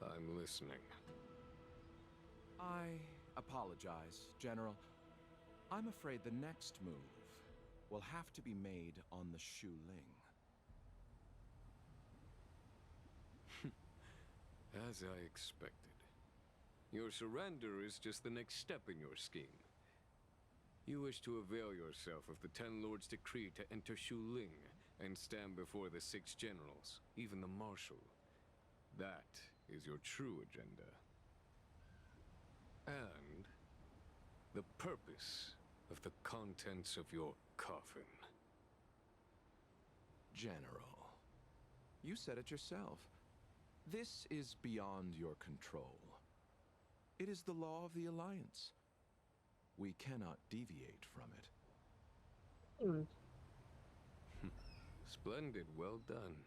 I'm listening. I apologize, General. I'm afraid the next move will have to be made on the Shu Ling. As I expected. Your surrender is just the next step in your scheme. You wish to avail yourself of the Ten Lords' decree to enter Shu Ling and stand before the 6 generals, even the Marshal. That is your true agenda. And the purpose of the contents of your coffin. General, you said it yourself. This is beyond your control. It is the law of the Alliance. We cannot deviate from it. Splendid, well done.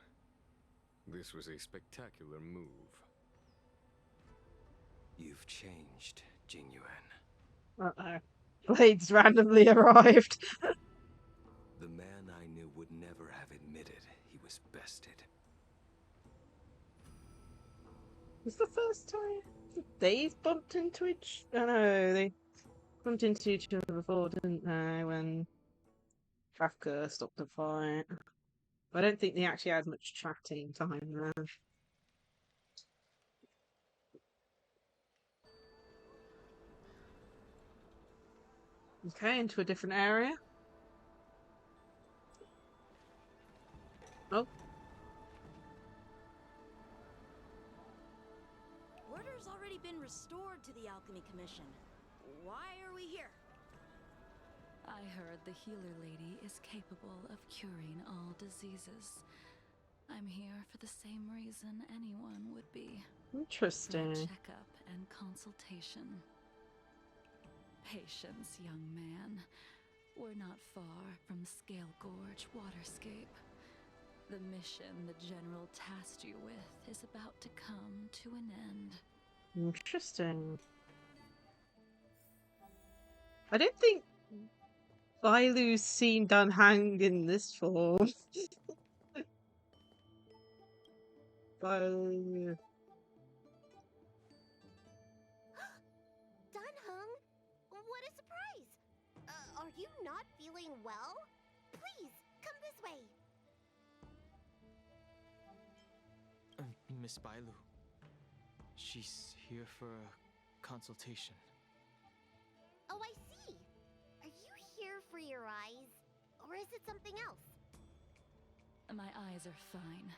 This was a spectacular move. You've changed, Jingyuan. Uh-oh. Blades randomly arrived. The man I knew would never have admitted he was bested. It's the first time they bumped into each. Oh no, they bumped into each other before, didn't they? When Kafka stopped the fight. I don't think they actually had much chatting time there. Okay, into a different area. Oh, Order's already been restored to the Alchemy Commission. Why are we here? I heard the healer lady is capable of curing all diseases. I'm here for the same reason anyone would be. For a interesting. checkup and consultation. Patience, young man. We're not far from Scale Gorge Waterscape. The mission the General tasked you with is about to come to an end. Interesting. I don't think Bailu's seen Dan Hang in this form. Bailu. Dunhung, what a surprise! Are you not feeling well? Please, come this way. Miss Bailu. She's here for a consultation. Oh, I see. Are you here for your eyes? Or is it something else? My eyes are fine.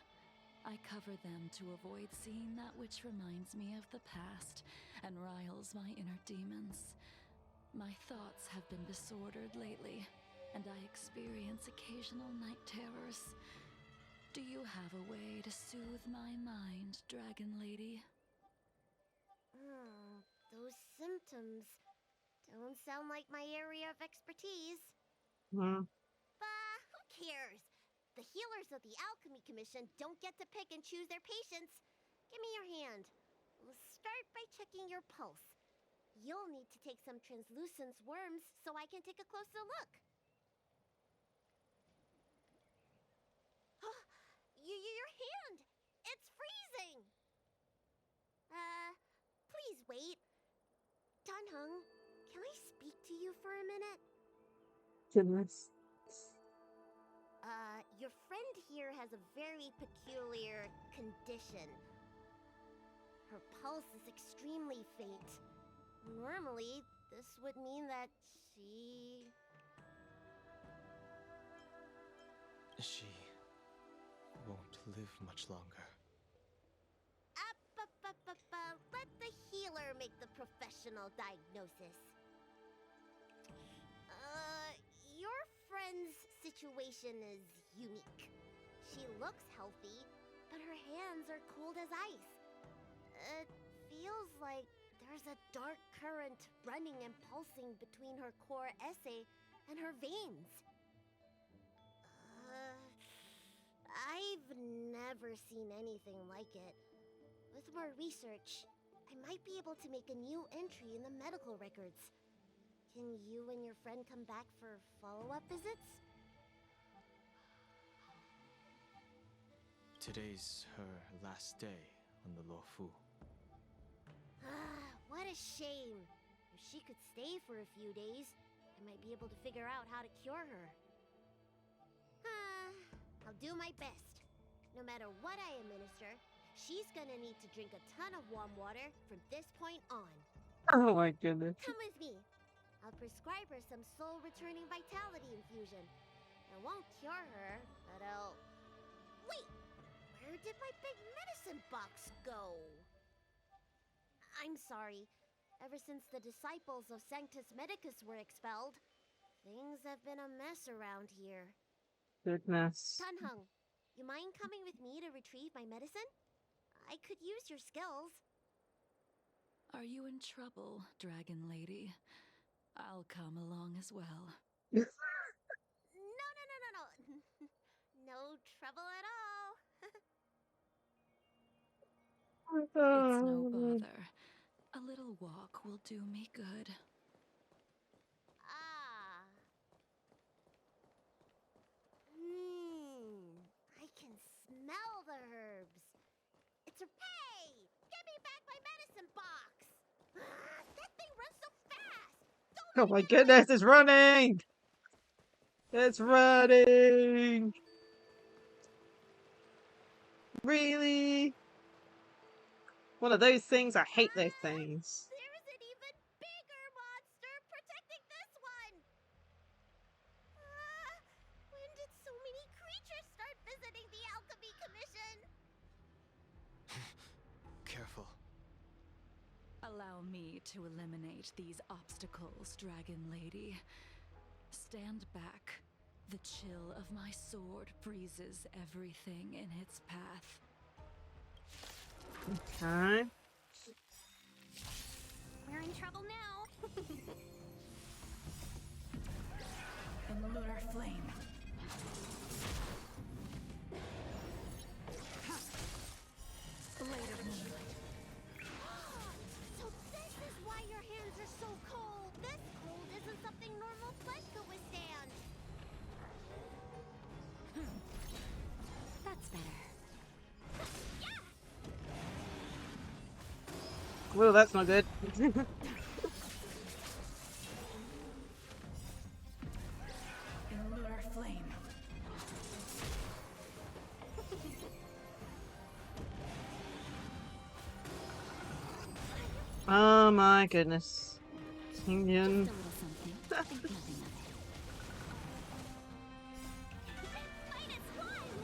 I cover them to avoid seeing that which reminds me of the past and riles my inner demons. My thoughts have been disordered lately, and I experience occasional night terrors. Do you have a way to soothe my mind, Dragon Lady? Those symptoms don't sound like my area of expertise. Hmm. Bah, who cares? The healers of the Alchemy Commission don't get to pick and choose their patients. Give me your hand. We'll start by checking your pulse. You'll need to take some translucence worms so I can take a closer look. Your hand! It's freezing! Please wait. Dunhung, can I speak to you for a minute? Goodness. Your friend here has a very peculiar condition. Her pulse is extremely faint. Normally, this would mean that she... She won't live much longer. Let the healer make the professional diagnosis. Your friend's situation is unique. She looks healthy, but her hands are cold as ice. It feels like there's a dark current running and pulsing between her core essae and her veins. I've never seen anything like it. With more research, I might be able to make a new entry in the medical records. Can you and your friend come back for follow-up visits? Today's her last day on the Luofu. What a shame. If she could stay for a few days, I might be able to figure out how to cure her. I'll do my best. No matter what I administer, she's gonna need to drink a ton of warm water from this point on. Oh my goodness. Come with me. I'll prescribe her some soul-returning vitality infusion. It won't cure her, but I'll... Wait! Where did my big medicine box go? I'm sorry. Ever since the disciples of Sanctus Medicus were expelled, things have been a mess around here. Goodness. Dunhung, you mind coming with me to retrieve my medicine? I could use your skills. Are you in trouble, Dragon Lady? I'll come along as well. No. No trouble at all. It's no bother. A little walk will do me good. Monster, hey! Give me back my medicine box! That thing runs so fast! Don't Oh my goodness, it's running! It's running! Really? One of those things, I hate those things. There's an even bigger monster protecting this one! When did so many creatures start visiting the Alchemy Commission? Careful. Allow me to eliminate these obstacles, Dragon Lady. Stand back. The chill of my sword freezes everything in its path. Okay. We're in trouble now. In lunar flame. Blade of moonlight. So this is why your hands are so cold. This cold isn't something normal flesh could withstand. That's better. Well, that's not good. In lunar flame. Oh my goodness. Tingyan. Just a little something. Think nothing of it. Minus one!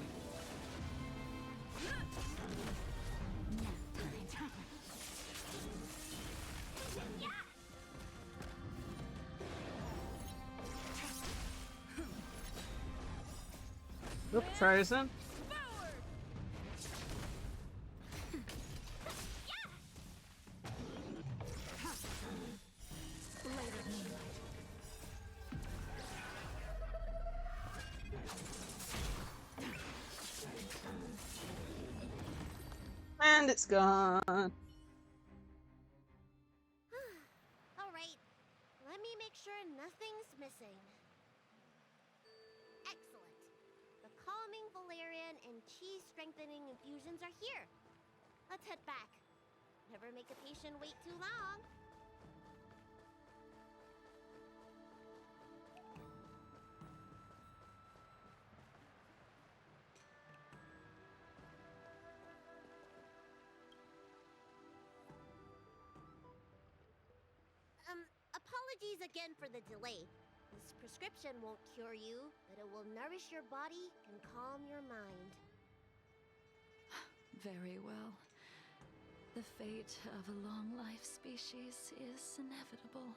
Nap time. Oop, frozen. Blade of moonlight. And it's gone. Alright, let me make sure nothing's missing. Excellent. The calming valerian and chi strengthening infusions are here. Let's head back. Never make a patient wait too long. Apologies again for the delay. This prescription won't cure you, but it will nourish your body and calm your mind. Very well. The fate of a long-life species is inevitable,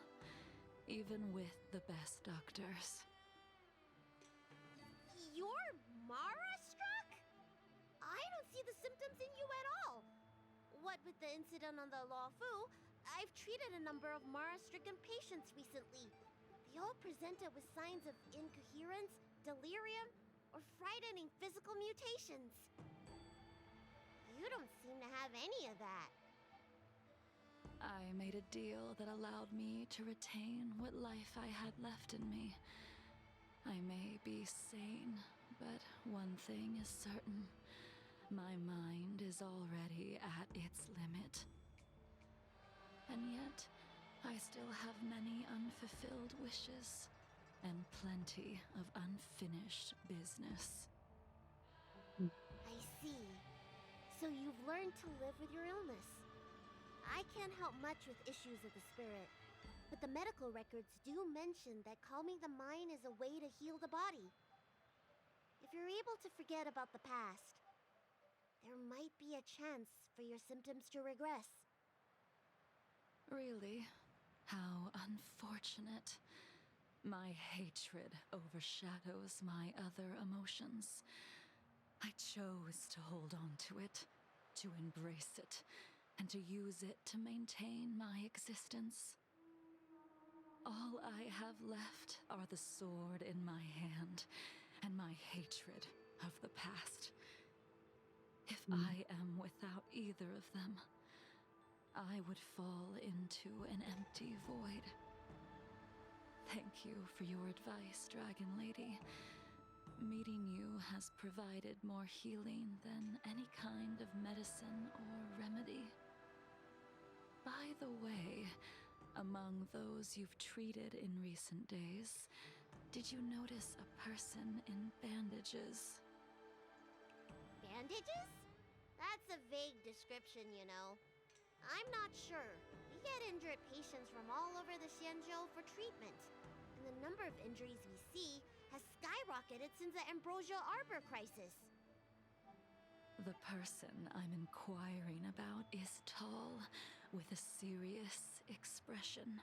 even with the best doctors. You're Mara-struck? I don't see the symptoms in you at all. What with the incident on the Law-Fu, I've treated a number of Mara-stricken patients recently. They all presented with signs of incoherence, delirium, or frightening physical mutations. You don't seem to have any of that. I made a deal that allowed me to retain what life I had left in me. I may be sane, but one thing is certain. My mind is already at its limit. And yet, I still have many unfulfilled wishes, and plenty of unfinished business. I see. So you've learned to live with your illness. I can't help much with issues of the spirit, but the medical records do mention that calming the mind is a way to heal the body. If you're able to forget about the past, there might be a chance for your symptoms to regress. Really? How unfortunate. My hatred overshadows my other emotions. I chose to hold on to it, to embrace it, and to use it to maintain my existence. All I have left are the sword in my hand and my hatred of the past. If I am without either of them, I would fall into an empty void. Thank you for your advice, Dragon Lady. meeting you has provided more healing than any kind of medicine or remedy. By the way, among those you've treated in recent days, did you notice a person in bandages? Bandages? That's a vague description, you know. I'm not sure. We get injured patients from all over the Xianzhou for treatment. And the number of injuries we see has skyrocketed since the Ambrosia Arbor crisis. The person I'm inquiring about is tall, with a serious expression.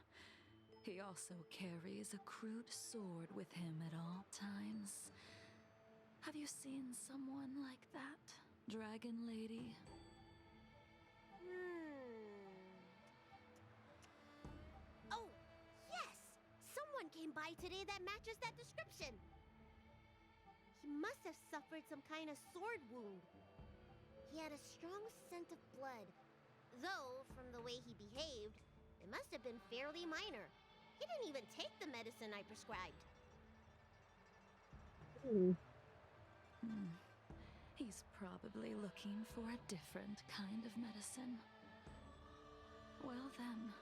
He also carries a crude sword with him at all times. Have you seen someone like that, Dragon Lady? Oh, yes! Someone came by today that matches that description. He must have suffered some kind of sword wound. He had a strong scent of blood. Though, from the way he behaved, it must have been fairly minor. He didn't even take the medicine I prescribed. He's probably looking for a different kind of medicine. Well then,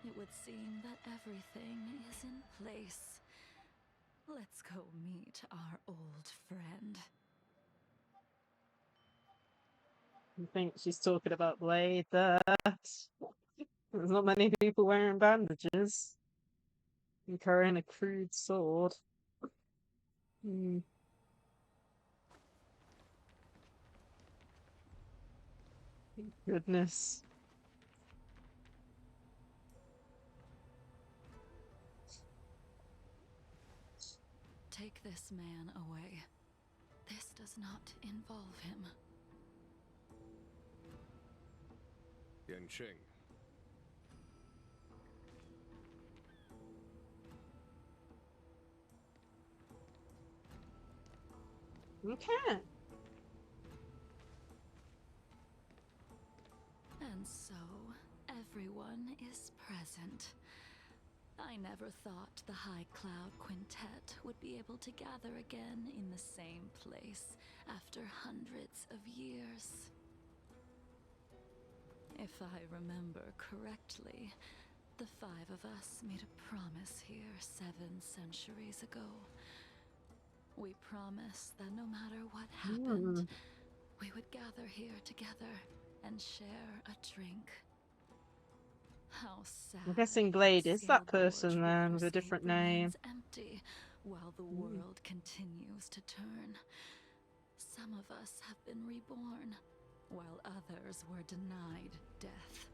it would seem that everything is in place. Let's go meet our old friend. I think she's talking about Blade there. There's not many people wearing bandages and carrying a crude sword. Goodness. Take this man away. This does not involve him. Yanqing. Okay. And so, everyone is present. I never thought the High Cloud Quintet would be able to gather again in the same place after hundreds of years. If I remember correctly, the five of us made a promise here 7 centuries ago. We promised that no matter what happened, we would gather here together and share a drink. How sad. I'm guessing Blade is that Sailgorge person then, with a River's different gate name. remains empty while the world continues to turn. Some of us have been reborn, while others were denied death.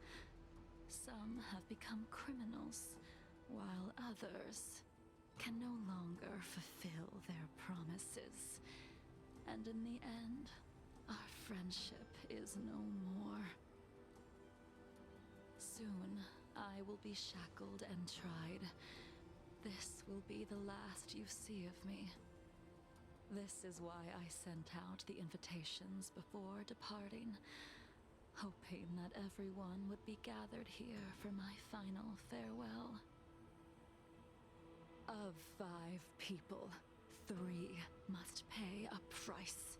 Some have become criminals, while others can no longer fulfill their promises. And in the end, our friendship is no more. Soon, I will be shackled and tried. This will be the last you see of me. This is why I sent out the invitations before departing, hoping that everyone would be gathered here for my final farewell. Of 5 people, 3 must pay a price.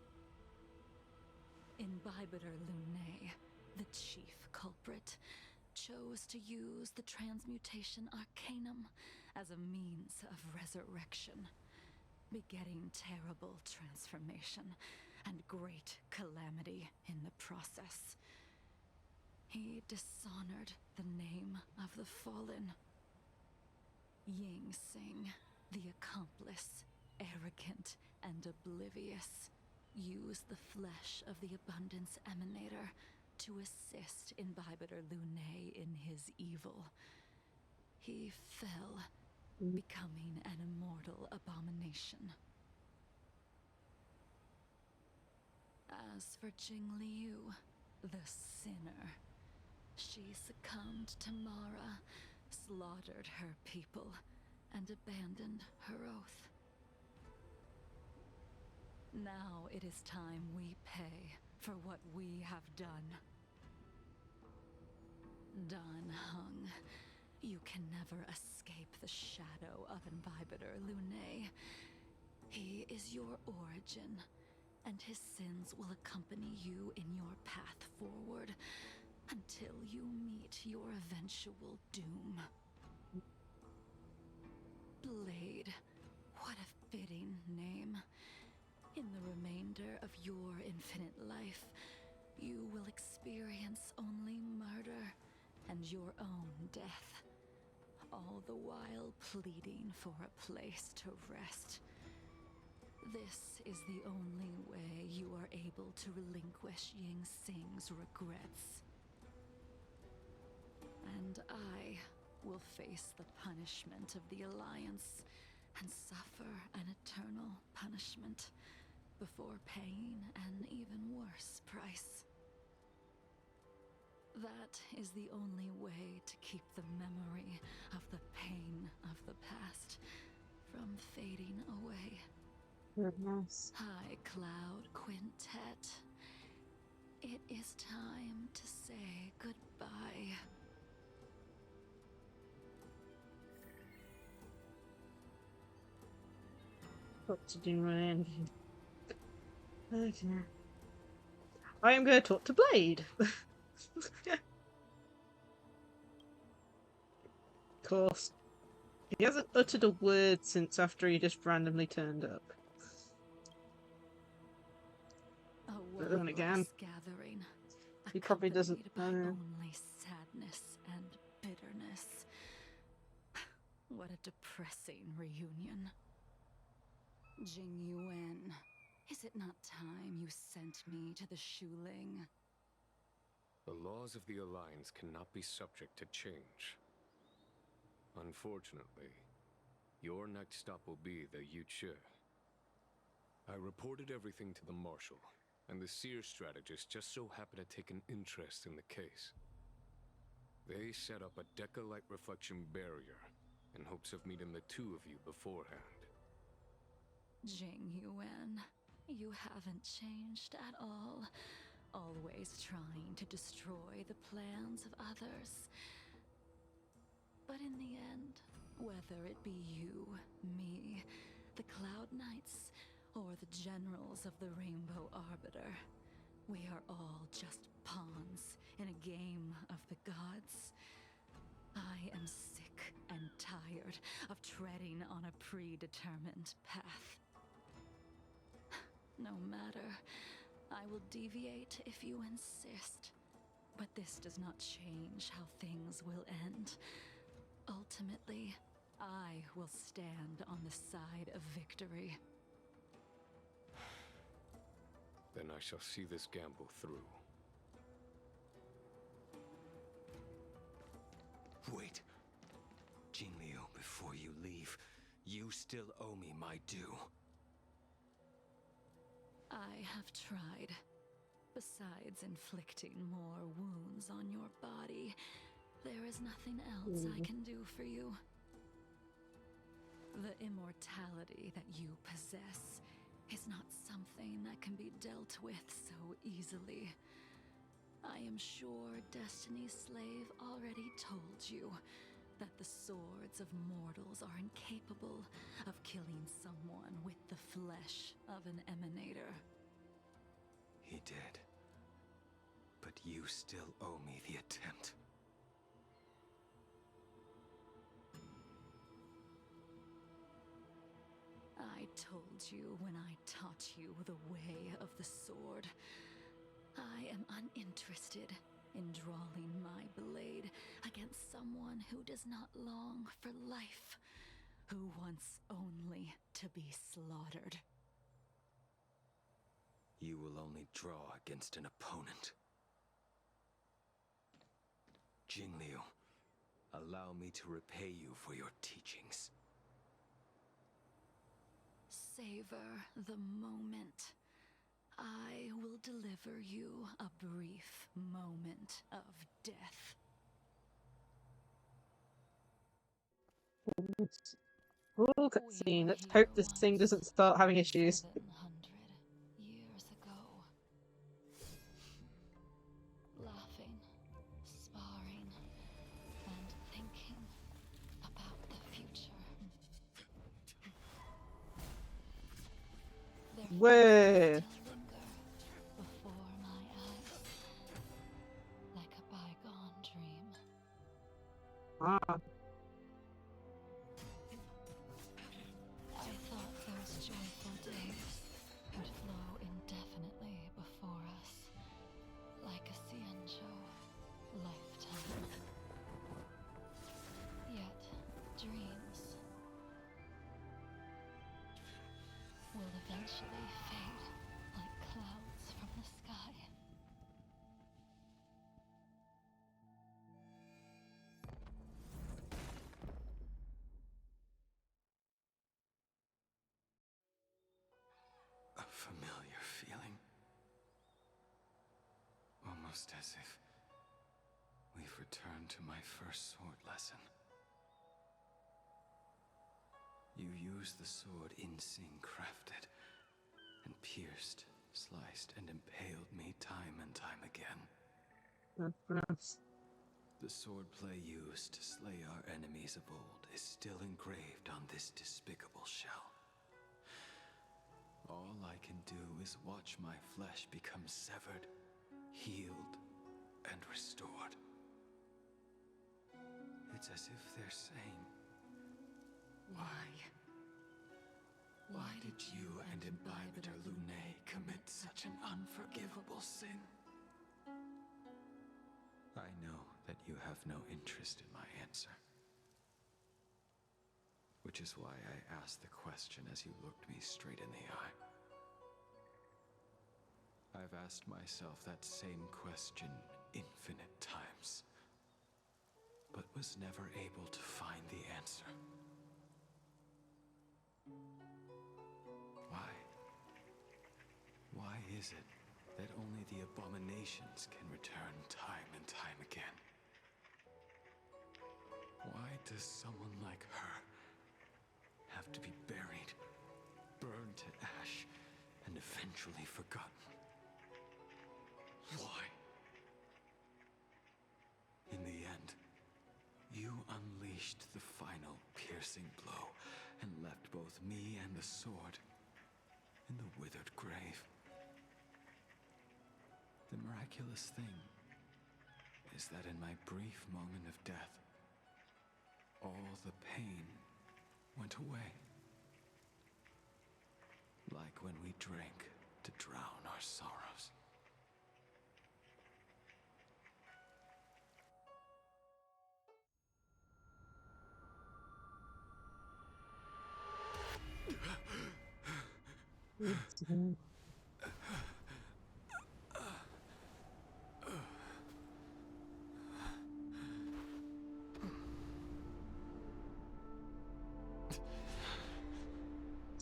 Imbibitor Lunae, the chief culprit, chose to use the transmutation arcanum as a means of resurrection, begetting terrible transformation and great calamity in the process. He dishonored the name of the fallen. Ying Sing, the accomplice, arrogant and oblivious, used the flesh of the Abundance Emanator to assist Imbibitor Lunae in his evil. He fell, becoming an immortal abomination. As for Jingliu, the sinner, she succumbed to Mara, slaughtered her people, and abandoned her oath. Now it is time we pay for what we have done. Dan Heng, you can never escape the shadow of Imbibitor Lunae. He is your origin, and his sins will accompany you in your path forward until you meet your eventual doom. Blade, what a fitting name. In the remainder of your infinite life, you will experience only murder and your own death, all the while pleading for a place to rest. This is the only way you are able to relinquish Ying Sing's regrets. And I will face the punishment of the Alliance and suffer an eternal punishment before paying an even worse price. That is the only way to keep the memory of the pain of the past from fading away. Goodness. High Cloud Quintet, it is time to say goodbye. What to do, Ryan? Okay. I am going to talk to Blade. Of course. He hasn't uttered a word since after he just randomly turned up. But then again, Gathering, he probably doesn't accompanied by know. only sadness and bitterness. What a depressing reunion. Jing Yuan, is it not time you sent me to the Shuling? The laws of the Alliance cannot be subject to change. Unfortunately, your next stop will be the Yuchi. I reported everything to the Marshal, and the Seer strategist just so happened to take an interest in the case. They set up a Deca-light reflection barrier in hopes of meeting the two of you beforehand. Jing Yuan, you haven't changed at all. Always trying to destroy the plans of others. But in the end, whether it be you, me, the Cloud Knights, or the generals of the Rainbow Arbiter, we are all just pawns in a game of the gods. I am sick and tired of treading on a predetermined path. No matter, I will deviate if you insist. But this does not change how things will end. Ultimately, I will stand on the side of victory. Then I shall see this gamble through. Wait. Jingliu, before you leave, you still owe me my due. I have tried. Besides inflicting more wounds on your body, there is nothing else I can do for you. The immortality that you possess is not something that can be dealt with so easily. I am sure Destiny's Slave already told you that the swords of mortals are incapable of killing someone with the flesh of an emanator. He did. But you still owe me the attempt. I told you when I taught you the way of the sword. I am uninterested in drawing my blade against someone who does not long for life, who wants only to be slaughtered. You will only draw against an opponent. Jingliu, allow me to repay you for your teachings. Savor the moment. I will deliver you a brief moment of death. Oh, cutscene. Let's hope this thing doesn't start having issues. 700 years ago. Laughing, sparring, and thinking about the future. Where? Still linger before my eyes, like a bygone dream. Ah, I thought those joyful days would flow indefinitely before us, like a Cienjo lifetime. Yet, dreams will eventually fade like clouds from the sky. A familiar feeling. Almost as if we've returned to my first sword lesson. You used the sword Insing crafted, and pierced, sliced, and impaled me time and time again. that's gross. The swordplay used to slay our enemies of old is still engraved on this despicable shell. All I can do is watch my flesh become severed, healed, and restored. It's as if they're saying, Why did you and Imbibitor Lunae commit such an unforgivable sin? I know that you have no interest in my answer. Which is why I asked the question as you looked me straight in the eye. I've asked myself that same question infinite times, but was never able to find the answer. Why is it that only the abominations can return time and time again? Why does someone like her have to be buried, burned to ash, and eventually forgotten? Why? In the end, you unleashed the final piercing blow and left both me and the sword in the withered grave. The miraculous thing is that in my brief moment of death, all the pain went away. Like when we drank to drown our sorrows.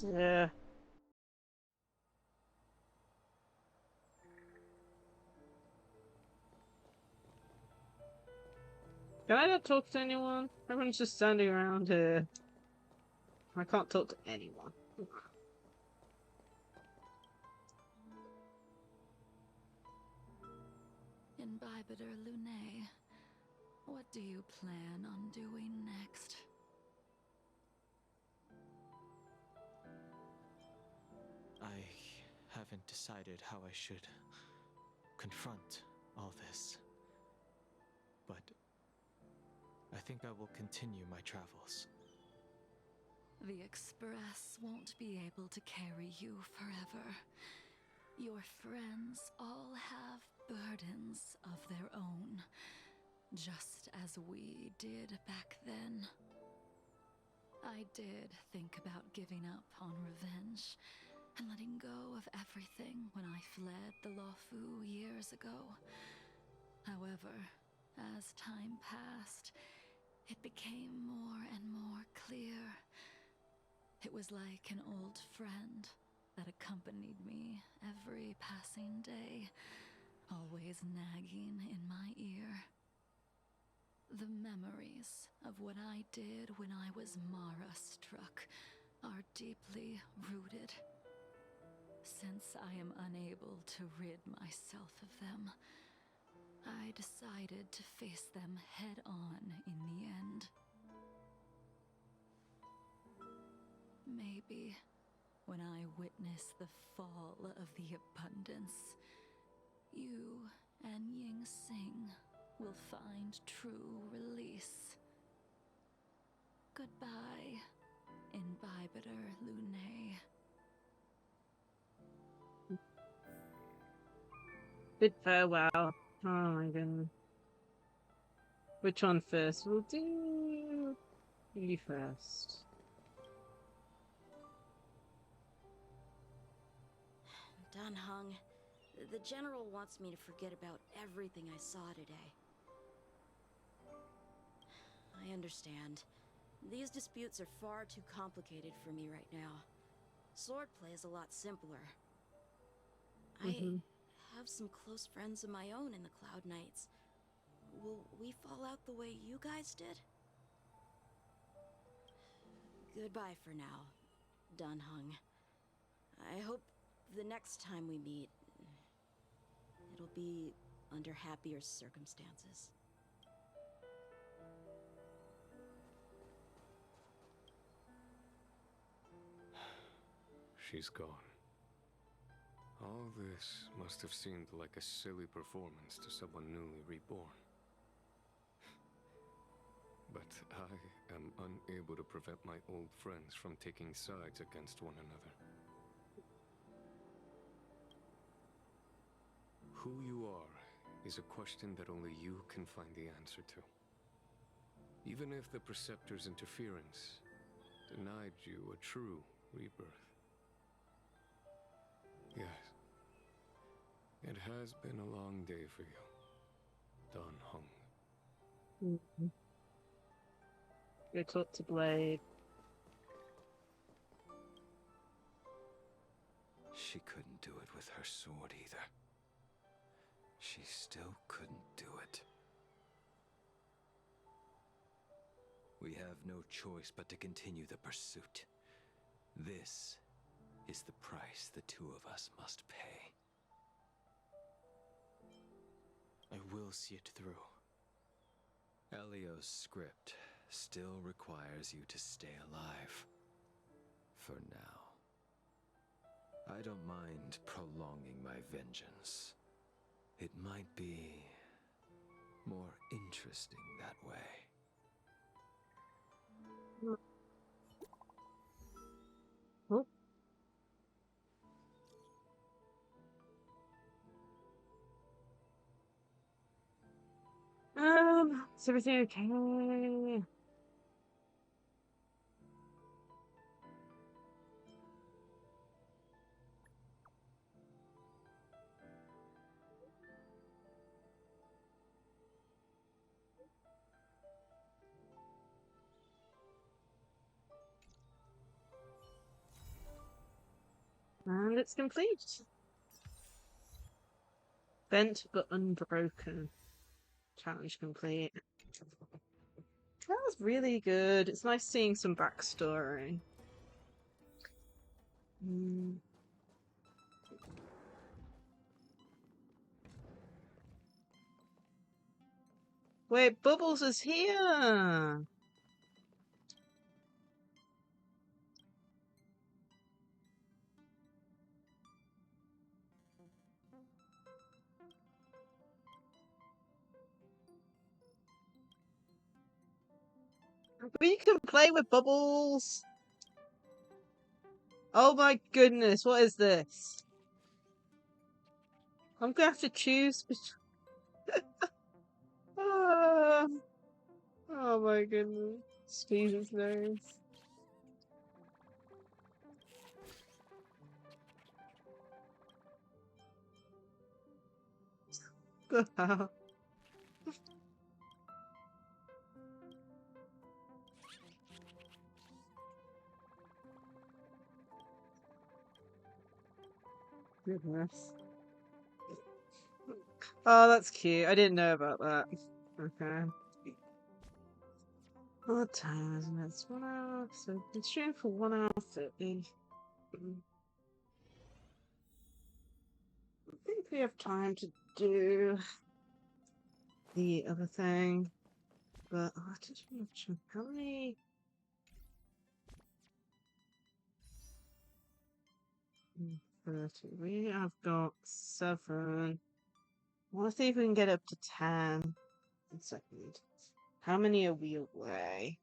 Yeah. Can I not talk to anyone? Everyone's just standing around here. I can't talk to anyone. Imbibitor Lunae, what do you plan on doing next? I haven't decided how I should confront all this. But I think I will continue my travels. The Express won't be able to carry you forever. Your friends all have burdens of their own, just as we did back then. I did think about giving up on revenge and letting go of everything when I fled the Lacie years ago. However, as time passed, it became more and more clear. It was like an old friend that accompanied me every passing day, always nagging in my ear. The memories of what I did when I was Mara-struck are deeply rooted. Since I am unable to rid myself of them, I decided to face them head-on in the end. Maybe when I witness the fall the abundance, you and Ying Sing will find true release. Goodbye, Imbibitor Lune. Bid farewell. Oh my goodness. Which one first? We'll do you first. Dan Heng, the General wants me to forget about everything I saw today. I understand. These disputes are far too complicated for me right now. Swordplay is a lot simpler. I have some close friends of my own in the Cloud Knights. Will we fall out the way you guys did? Goodbye for now, Dan Heng. I hope the next time we meet, it'll be under happier circumstances. She's gone. All this must have seemed like a silly performance to someone newly reborn. But I am unable to prevent my old friends from taking sides against one another. Who you are is a question that only you can find the answer to. Even if the Preceptor's interference denied you a true rebirth. Yes. It has been a long day for you, Dan Heng. Go talk to Blade. She couldn't do it with her sword either. She still couldn't do it. We have no choice but to continue the pursuit. This is the price the two of us must pay. I will see it through. Elio's script still requires you to stay alive. For now. I don't mind prolonging my vengeance. It might be more interesting that way. Oh. Is everything okay? And it's complete. Bent but unbroken. Challenge complete. That was really good. It's nice seeing some backstory. Wait, Bubbles is here! We can play with Bubbles! Oh my goodness, what is this? I'm gonna have to choose between... Oh my goodness. Jesus knows. Wow. Goodness. Oh, that's cute. I didn't know about that. Okay. What time is it? It's 1 hour. So it's stream for 1 hour 30. I think we have time to do the other thing. But I just want to check how many. 30. We have got 7. Let's see if we can get up to 10. 1 second. How many are we away?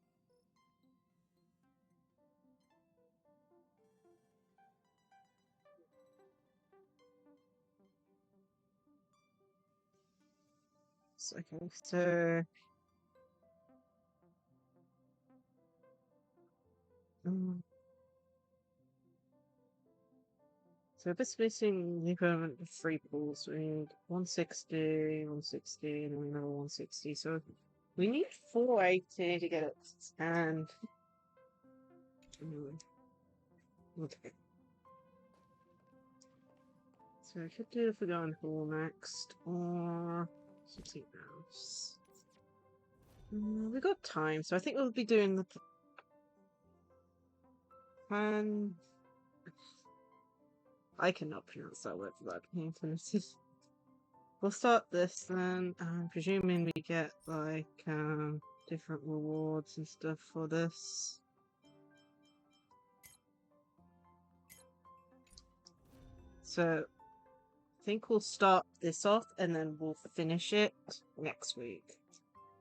Okay, so so this missing the equivalent of 3 pools. We need 160, 160, and then another 160. So we need 480 to get it to 10. Okay. So I could do the Forgotten Hall next, or something else. We got time, so I think we'll be doing the plan. I cannot pronounce that word without being phonetic. We'll start this then. I'm presuming we get like different rewards and stuff for this. So I think we'll start this off and then we'll finish it next week.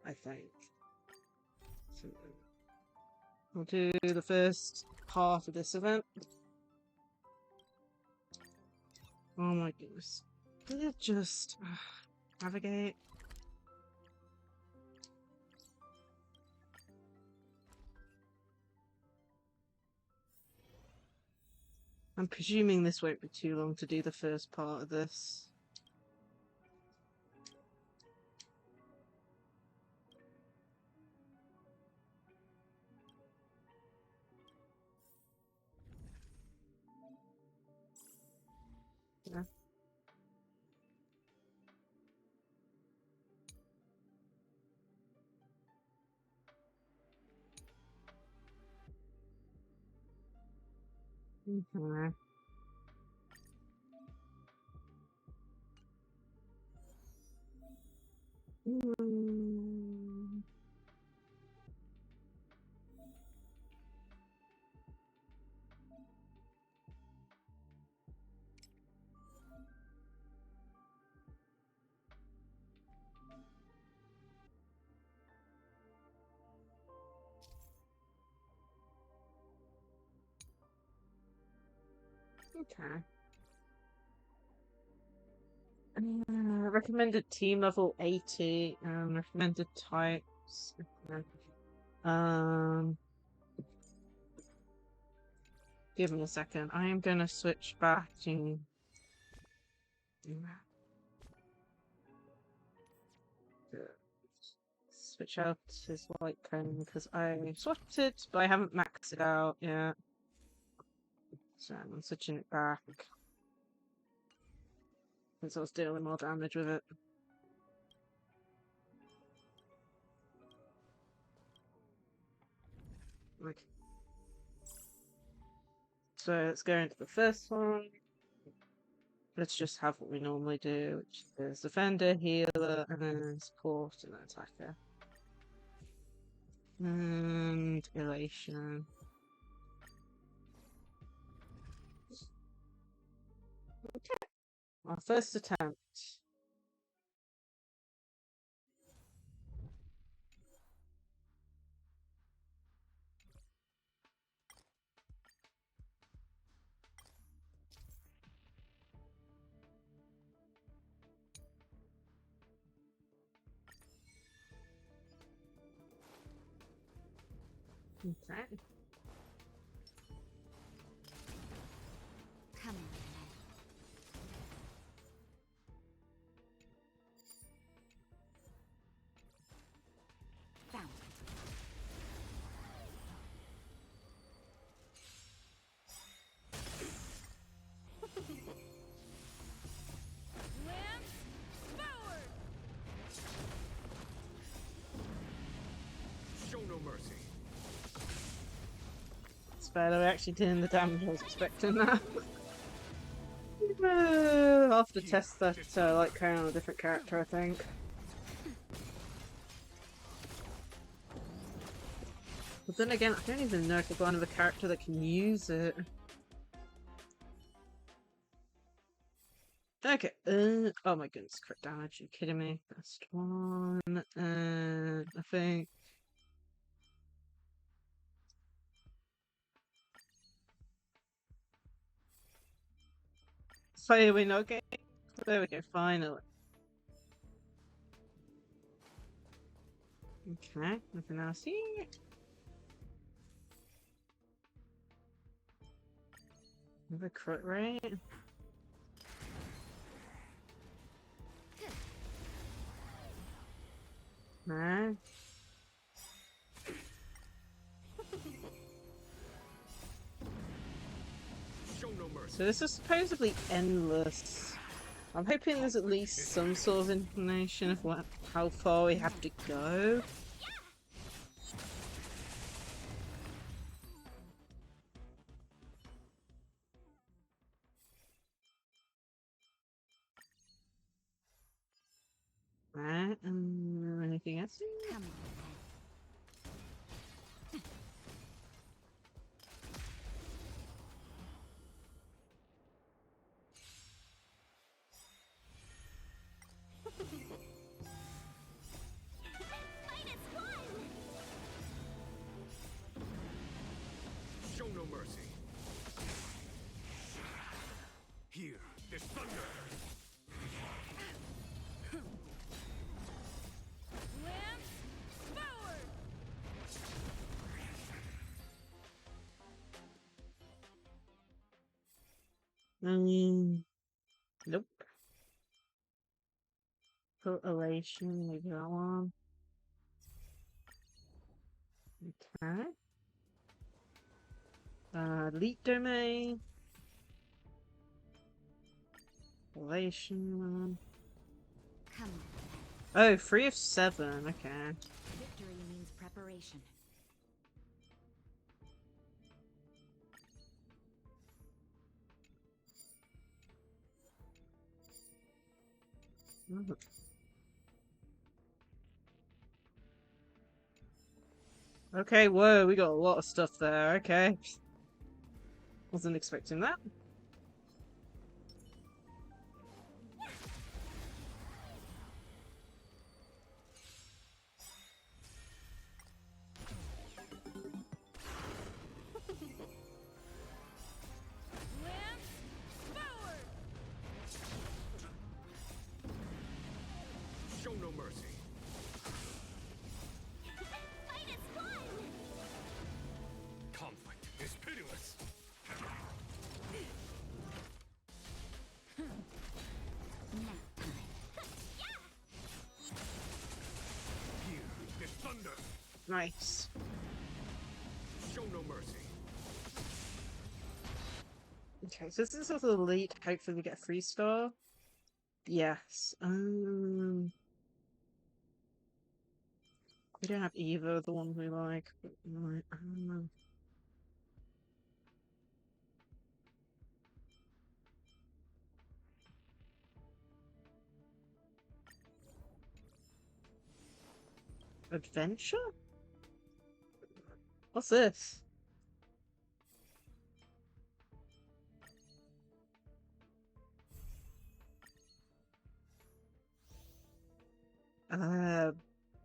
I think. So we'll do the first part of this event. Oh my goodness. Did it just navigate? I'm presuming this won't be too long to do the first part of this. Yeah. Okay. Okay. Recommended team level 80. Recommended types. Give me a second. I am gonna switch back to switch out his white cone because I swapped it, but I haven't maxed it out yet. So I'm switching it back since I was dealing more damage with it. Okay. So let's go into the first one. Let's just have what we normally do, which is defender, healer, and then support and then attacker. And elation. Okay. Our first attempt. Okay. Come on. Found Lance forward! Show no mercy. It's better. We're actually doing the damage I was expecting that. I'll have to test that like carrying on a different character, I think. But then again, I don't even know if I've got another character that can use it. Okay. Oh my goodness, crit damage. Are you kidding me? Best one. I think. Fire win. Okay. There we go. Finally. Okay. Nothing else here. Another crit rate. No. Show no mercy. So this is supposedly endless. I'm hoping there's at least some sort of information of how far we have to go. Right, anything else? Come on. Fight is fun! Show no mercy. Here, this thunder. Lance forward! Nope. Put elation, maybe that one. Okay. Elite domain. Elation. Come on. Oh, 3 of 7. Okay. Victory means preparation. Mhm. Okay, whoa, we got a lot of stuff there. Okay. Wasn't expecting that. Lance forward! Show no mercy. Fight is fun! Conflict is pitiless. Here, this thunder. Nice. Show no mercy. Okay, so this is also elite. Hopefully we get a 3-star. Yes. We don't have either of the ones we like. But, right, I don't know. Adventure? What's this?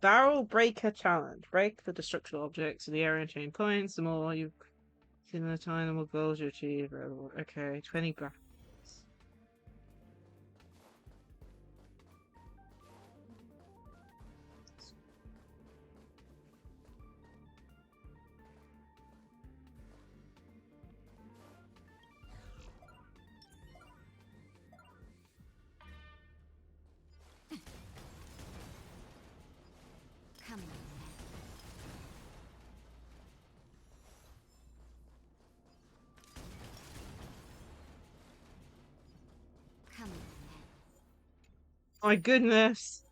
Barrel Breaker Challenge. Break the destructible objects in the area and chain points. The more you in the time, the more goals you achieve. Okay, 20 back. Come on. Come on. My goodness.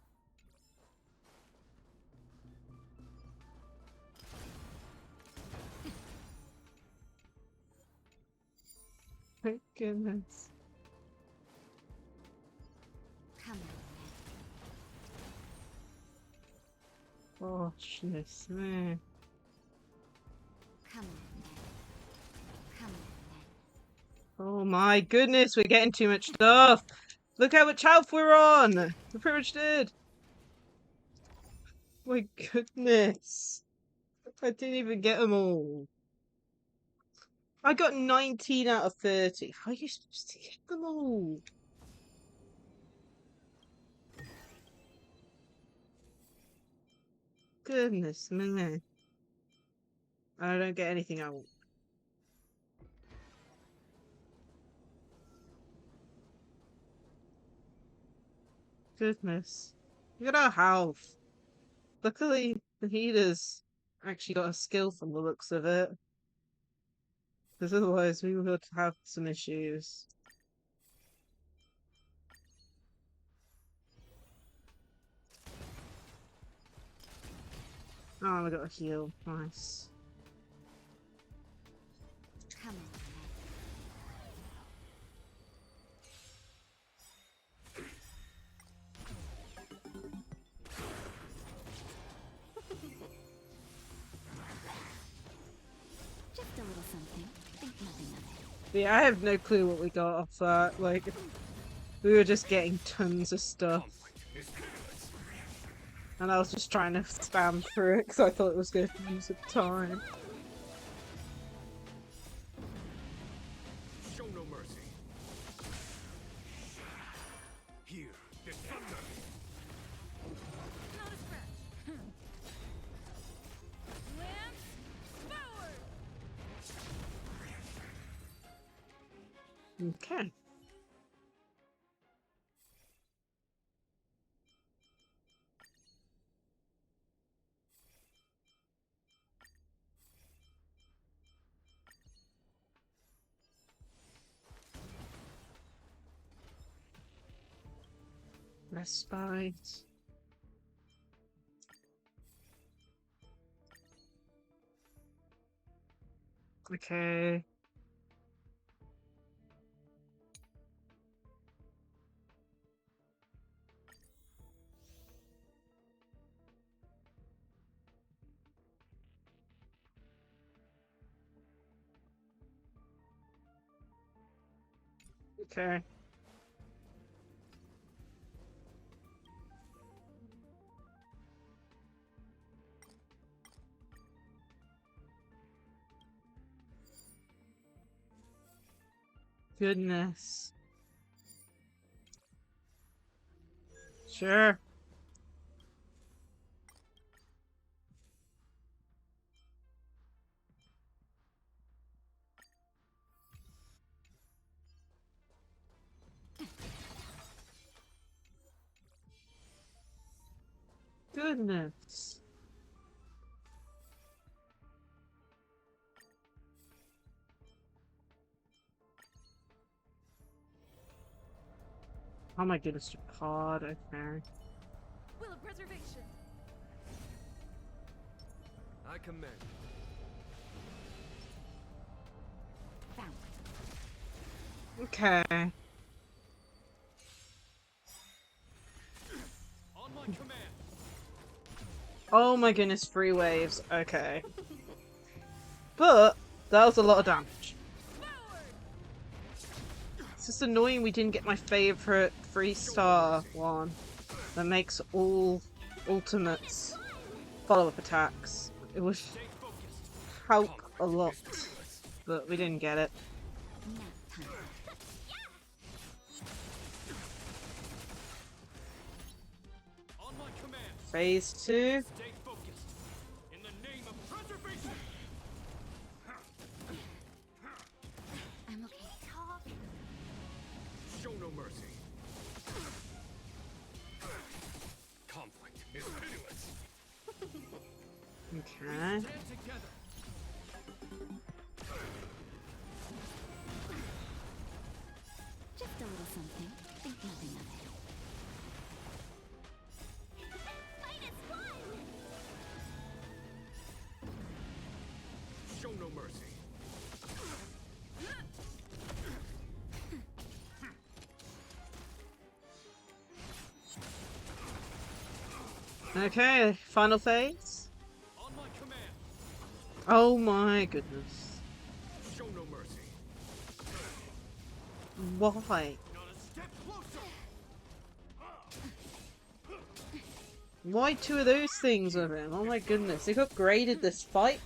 My goodness. Come on. Oh, goodness me. Come on. Come on. Oh my goodness, we're getting too much stuff. Look how much health we're on! We're pretty much dead. My goodness. I didn't even get them all. I got 19 out of 30. How are you supposed to get them all? Goodness me. And I don't get anything I want. Goodness. Look at our health. Luckily, the healer's actually got a skill from the looks of it. Because otherwise we would have some issues. Oh, we got a heal. Nice. Come on. Just a little something. Think nothing of it. Yeah, I have no clue what we got off that. Like, we were just getting tons of stuff. And I was just trying to spam through it because I thought it was going to use up time. Show no mercy. Here, the thunder. Not a scratch. Lance forward. Okay. Respite. Okay. Okay. Goodness. Sure. Goodness. Oh my goodness, pod, okay. Will of preservation. I command. Found. Okay. On my command. Oh my goodness, 3 waves, okay. But, that was a lot of damage. It's just annoying we didn't get my favourite 3-star one that makes all ultimates follow-up attacks. It would help a lot, but we didn't get it. On my command. Phase 2. Stay focused. In the name of preservation. I'm okay. Talk. Show no mercy. Conflict is pitiless. Okay. Stand together. Just a little something. Think nothing of it. Fight is fun! Show no mercy. Okay, final phase. On my command. Oh my goodness. Show no mercy. Why? Not a step closer. Why two of those things with him? Oh my goodness, they've upgraded this fight?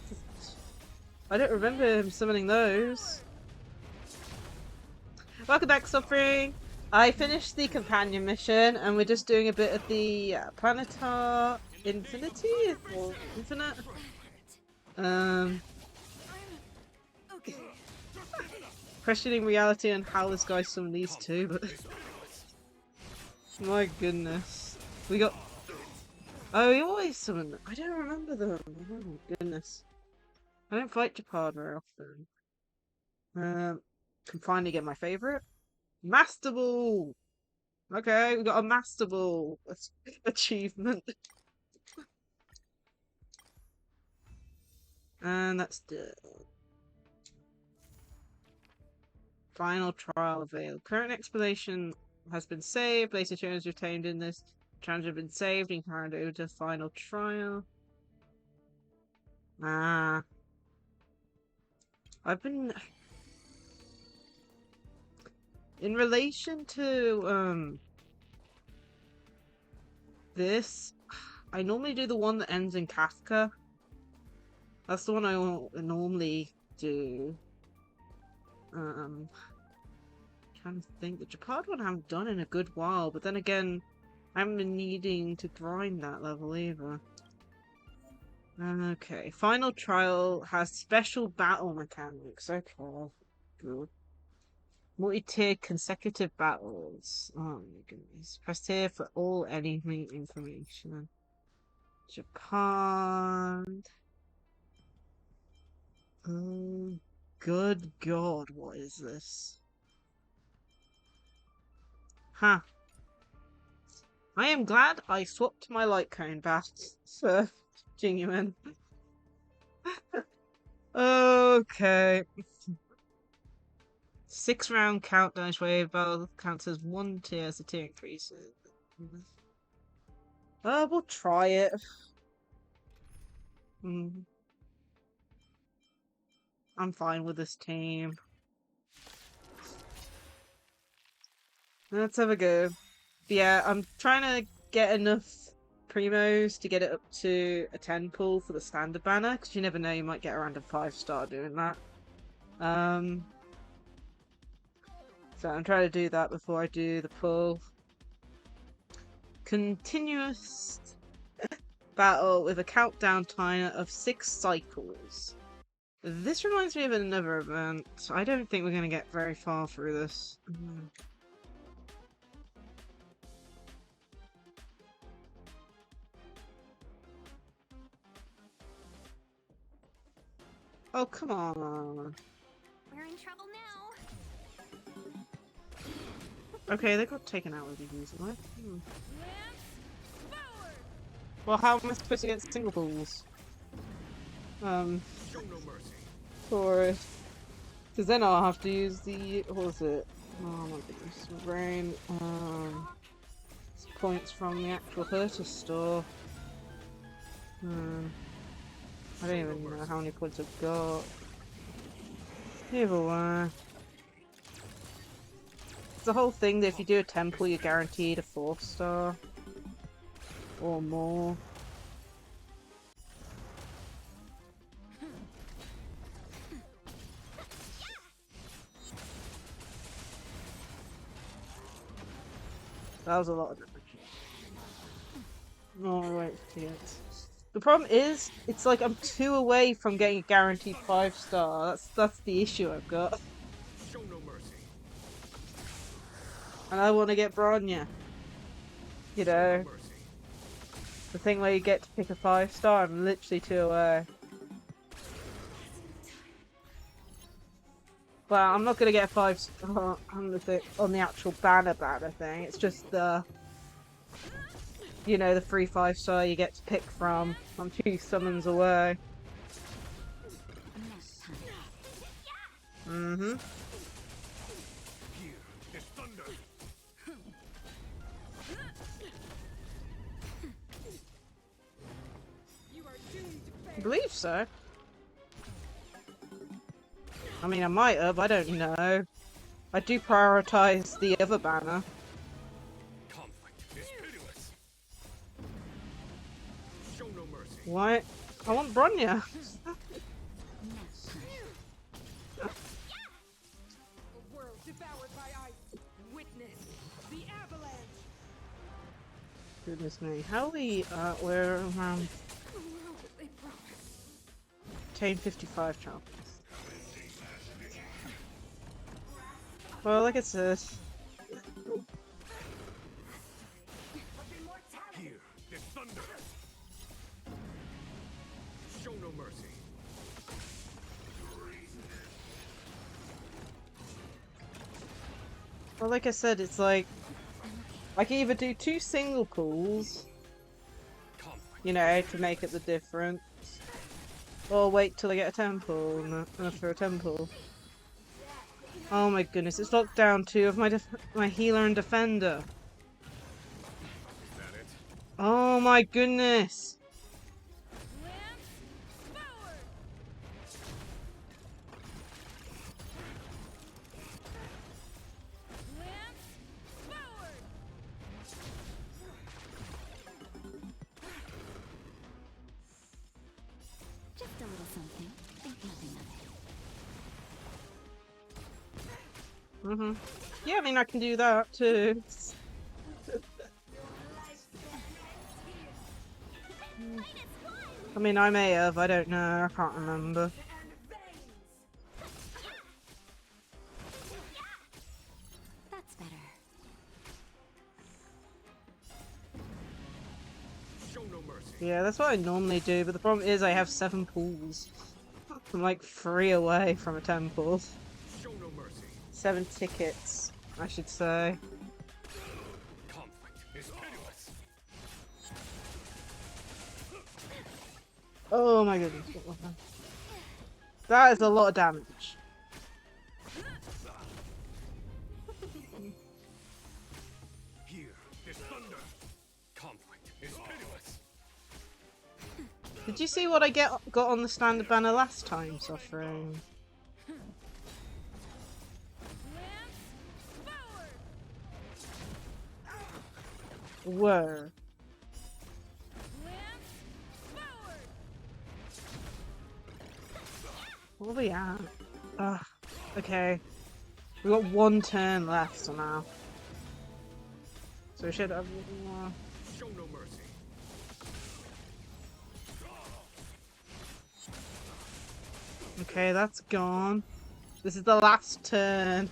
I don't remember him summoning those. Welcome back, Suffering! I finished the companion mission and we're just doing a bit of the Planetar Infinity? Or Infinite? Questioning reality and how this guy summoned these two, but my goodness. We got... Oh, he always summoned them. I don't remember them. Oh my goodness. I don't fight Japard very often. Can finally get my favourite. Master Ball! Okay, we got a Master Ball achievement. And that's done. Final trial available. Current explanation has been saved. Lacie-Chan is retained in this. Challenge has been saved and carried over to final trial. I've been... In relation to, this, I normally do the one that ends in Kafka. That's the one I normally do. Trying to think. The Japard one I haven't done in a good while, but then again, I haven't been needing to grind that level either. Okay, final trial has special battle mechanics. Okay, good. Multi-tiered consecutive battles. Oh my goodness. Press here for all anything information. Japan. Oh, good God, what is this? Huh. I am glad I swapped my light cone back for genuine. Okay. 6-round countdown wave battle counts as 1 tier as the tier increases. We'll try it. I'm fine with this team. Let's have a go. But yeah, I'm trying to get enough primos to get it up to a 10 pull for the standard banner, because you never know, you might get a random 5-star doing that. So I'm trying to do that before I do the pull. Continuous battle with a countdown timer of 6 cycles. This reminds me of another event. I don't think we're going to get very far through this. Oh, come on. We're in trouble now. Okay, they got taken out with these. What? Well, how am I supposed to get single balls? For it. Because then I'll have to use the... what was it? Oh my goodness. Rain, points from the actual Hertus store. I don't even know how many points I've got. Either way. It's the whole thing that if you do a temple, you're guaranteed a 4-star. Or more. That was a lot of damage. Oh, wait, yes. The problem is, it's like I'm 2 away from getting a guaranteed 5-star. That's the issue I've got. Show no mercy. And I want to get Bronya. You know, the thing where you get to pick a 5-star. I'm literally 2 away. Well, I'm not gonna get a 5-star on the actual banner thing. It's just the, you know, the free 5-star you get to pick from. I'm 2 summons away. Mm-hmm. I believe so. I mean, I might have, I don't know. I do prioritize the other banner. Conflict is pitiless. Why? I want Bronya. A world devoured by ice. Witness the avalanche. Goodness me. How we, we're around The world that they promised. 1055 champions. Well, like I said, Here, this thunder. Show no mercy. it's like I can either do 2 single calls, you know, to make up the difference, or wait till I get a temple for a temple. Oh my goodness, it's locked down 2 of my healer and defender. Is that it? Oh my goodness! Just a little something. Think nothing of it. Yeah, I mean, I can do that too. I mean, I may have, I don't know, I can't remember. That's better. Show no mercy. Yeah, that's what I normally do, but the problem is I have 7 pools. I'm like 3 away from a temple. Show no mercy. 7 tickets, I should say. Conflict is pitiless. Oh my goodness. That is a lot of damage. Here, this thunder. Conflict is pitiless. Did you see what I got on the standard banner last time, Suffering? Whoa. What are we at? Ugh. Okay. We got 1 turn left now. So we should have more. Show no mercy. Okay, that's gone. This is the last turn.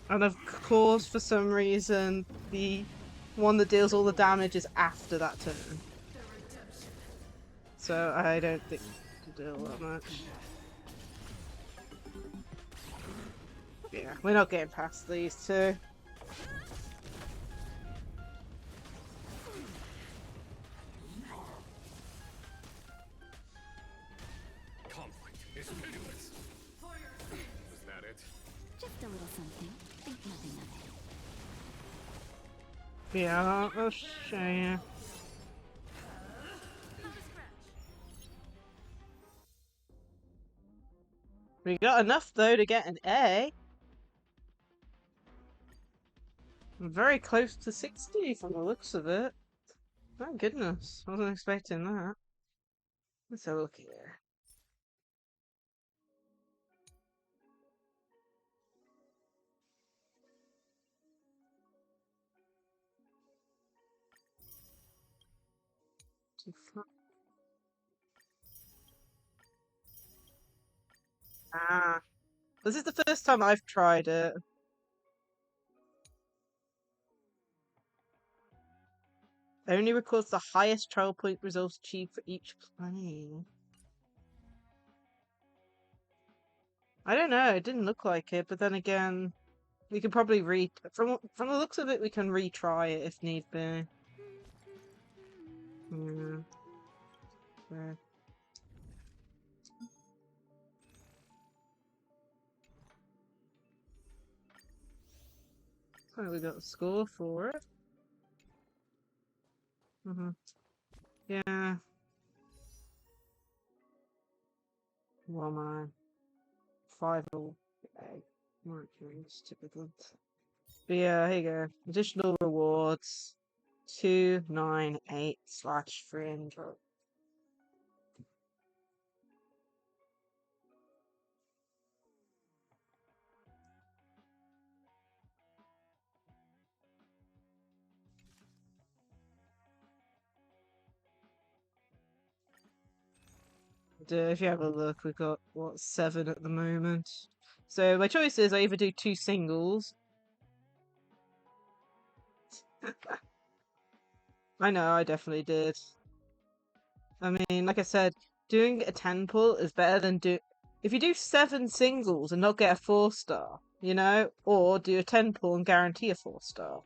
And of course, for some reason, the one that deals all the damage is after that turn. So I don't think it'll do that much. Yeah, we're not getting past these 2. Conflict is pitiless. Was that it? Just a little something. Think nothing of it. Yeah, I'll show you. We got enough though to get an A. I'm very close to 60 from the looks of it. My goodness, I wasn't expecting that. Let's have a look here. Ah, this is the first time I've tried it. Only records the highest trial point results achieved for each plane. I don't know, it didn't look like it, but then again, we could probably from the looks of it, we can retry it if need be. Yeah. There. So we got the score for it. Yeah. Well, my 5 or 8. Mercury, typical. But yeah, here you go. Additional rewards. 298/300. if you have a look, we've got, what, 7 at the moment. So my choice is I either do 2 singles. I know, I definitely did. I mean, like I said, doing a 10 pull is better than if you do 7 singles and not get a 4-star, you know? Or do a 10 pull and guarantee a 4-star.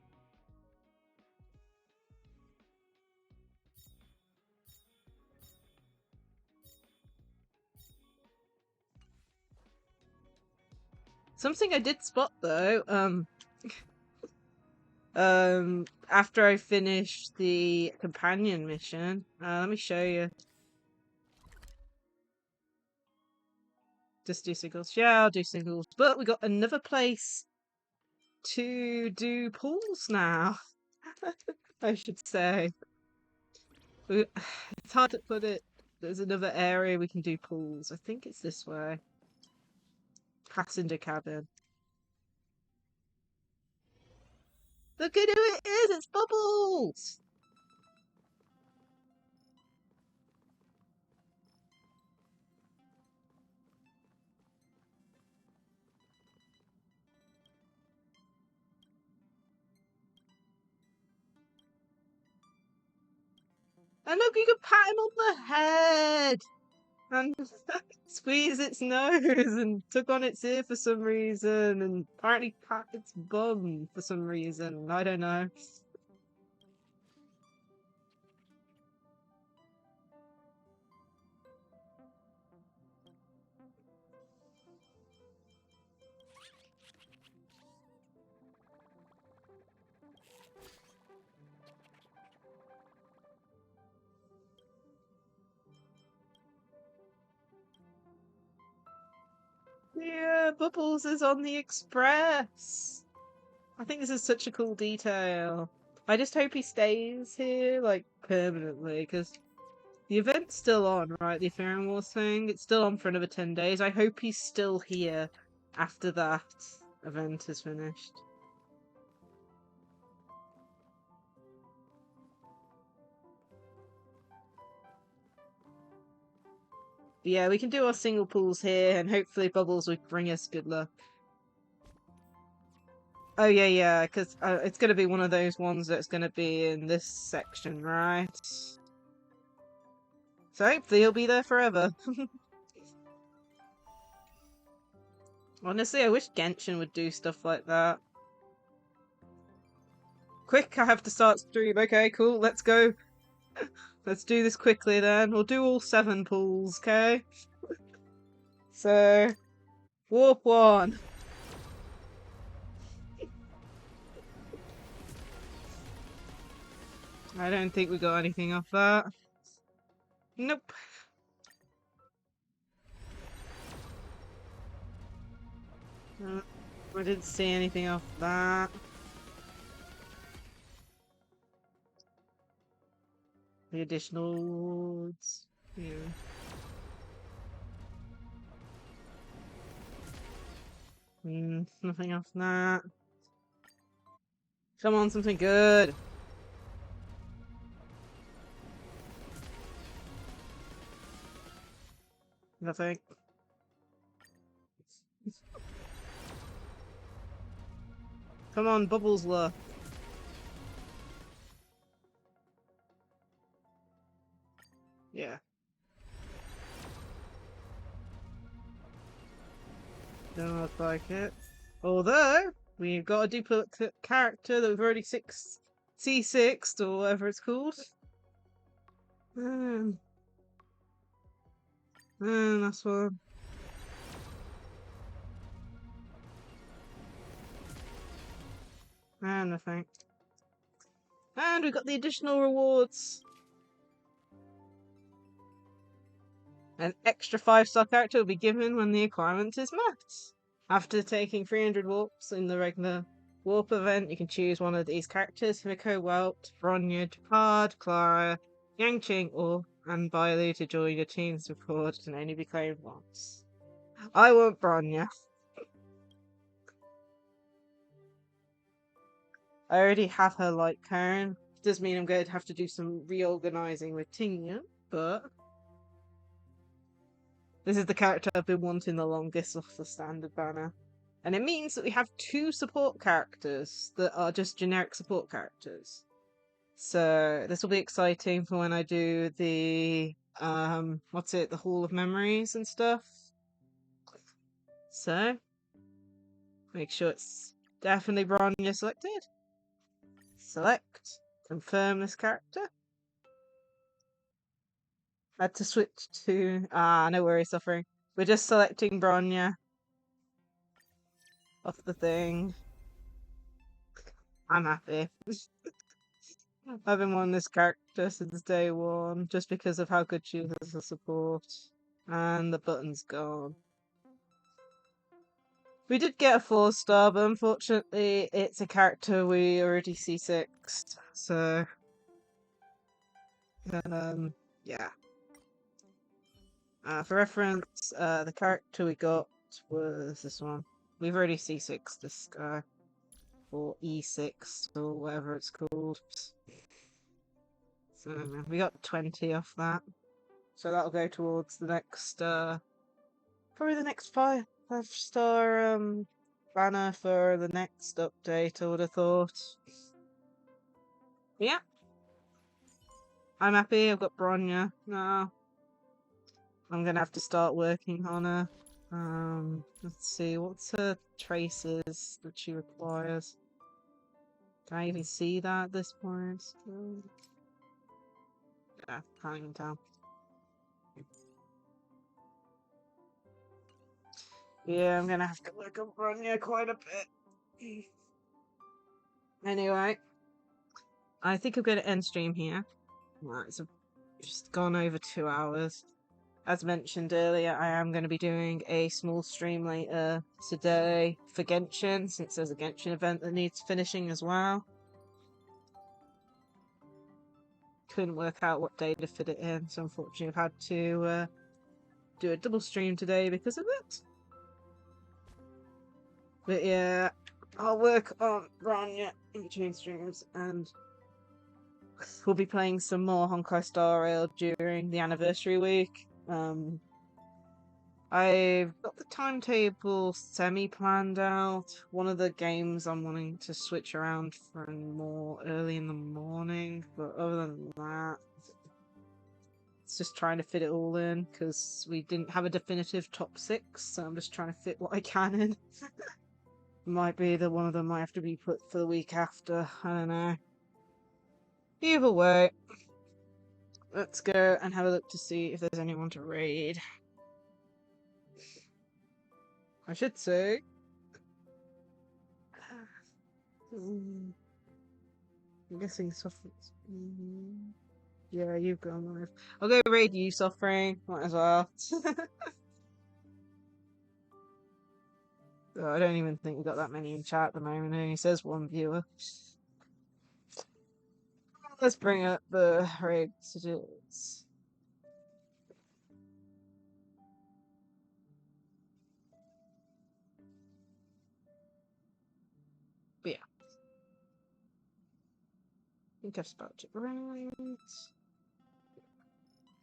Something I did spot though, after I finished the companion mission, let me show you. Just do singles. Yeah, I'll do singles. But we got another place to do pulls now. I should say. It's hard to put it. There's another area we can do pulls. I think it's this way. Passenger cabin. Look at who it is! It's Bubbles! And look, you can pat him on the head! And squeeze its nose and took on its ear for some reason, and apparently pat its bum for some reason. I don't know. Yeah, Bubbles is on the express. I think this is such a cool detail. I just hope he stays here, like, permanently, because the event's still on, right? The Ethereum Wars thing? It's still on for another 10 days. I hope he's still here after that event is finished. But yeah, we can do our single pools here, and hopefully Bubbles will bring us good luck. Oh yeah, because it's going to be one of those ones that's going to be in this section, right? So hopefully he'll be there forever. Honestly, I wish Genshin would do stuff like that. Quick, I have to start stream. Okay, cool, let's go. Let's do this quickly then. We'll do all 7 pools, okay? So, Warp 1. I don't think we got anything off that. Nope. I didn't see anything off that. The additional awards. Yeah. Nothing off that. Come on, something good. Nothing. Come on, Bubbles luck. Yeah. Don't look like it. Although, we've got a duplicate character that we've already C6'd or whatever it's called. That's one. And nothing. And we got the additional rewards. An extra 5-star character will be given when the requirement is met. After taking 300 warps in the regular warp event, you can choose one of these characters: Miko, Welt, Bronya, Japard, Clara, Yangqing, or Anbailu to join your team's record can only be claimed once. I want Bronya. I already have her light cone. Does mean I'm going to have to do some reorganizing with Tingya, but This is the character I've been wanting the longest off the standard banner. And it means that we have 2 support characters that are just generic support characters. So this will be exciting for when I do the the Hall of Memories and stuff. So make sure it's definitely Bronya selected. Select. Confirm this character. Had to switch to no worries, suffering. We're just selecting Bronya off the thing. I'm happy. I've been wanting this character since day one, just because of how good she is as a support. And the button's gone. We did get a 4-star, but unfortunately it's a character we already C6'd, so... yeah. For reference, the character we got was this one. We've already C6'd this guy. Or E6, or whatever it's called. So we got 20 off that. So that'll go towards the next, probably the next 5-star banner for the next update, I would have thought. Yeah. I'm happy, I've got Bronya now. I'm gonna have to start working on her. Let's see, what's her traces that she requires? Can I even see that at this point? Yeah, can't even tell. Yeah, I'm gonna have to work on Bronya quite a bit. Anyway, I think I'm gonna end stream here. Right, it's just gone over 2 hours. As mentioned earlier, I am going to be doing a small stream later today for Genshin, since there's a Genshin event that needs finishing as well. Couldn't work out what day to fit it in, so unfortunately I've had to do a double stream today because of it. But yeah, I'll work on Bronya in between streams, and we'll be playing some more Honkai Star Rail during the anniversary week. I've got the timetable semi-planned out. One of the games I'm wanting to switch around for more early in the morning, but other than that, it's just trying to fit it all in, because we didn't have a definitive top 6, so I'm just trying to fit what I can in. Might be that one of them might have to be put for the week after, I don't know. Either way, let's go and have a look to see if there's anyone to raid. I should say. I'm guessing Suffering's. Yeah, you've gone live. I'll go raid you, Suffering. Might as well. Oh, I don't even think we got that many in chat at the moment. It only says 1 viewer. Let's bring up the raid messages. But yeah. I think I've spelled it right.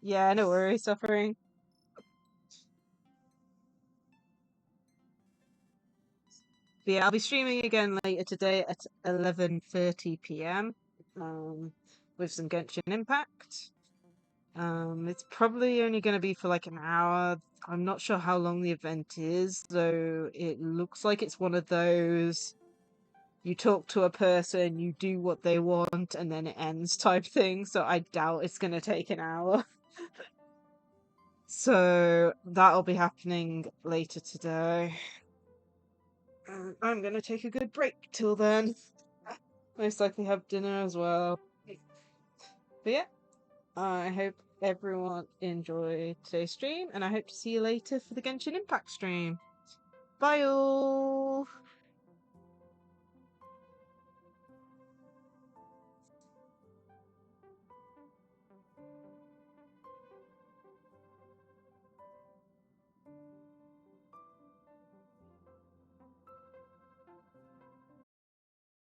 Yeah, no worries, Suffering. But yeah, I'll be streaming again later today at 11:30 p.m. With some Genshin Impact. It's probably only going to be for like an hour. I'm not sure how long the event is, though it looks like it's one of those you talk to a person, you do what they want, and then it ends type thing, so I doubt it's going to take an hour. So that'll be happening later today. I'm going to take a good break till then. Most likely have dinner as well. But yeah, I hope everyone enjoyed today's stream, and I hope to see you later for the Genshin Impact stream. Bye all!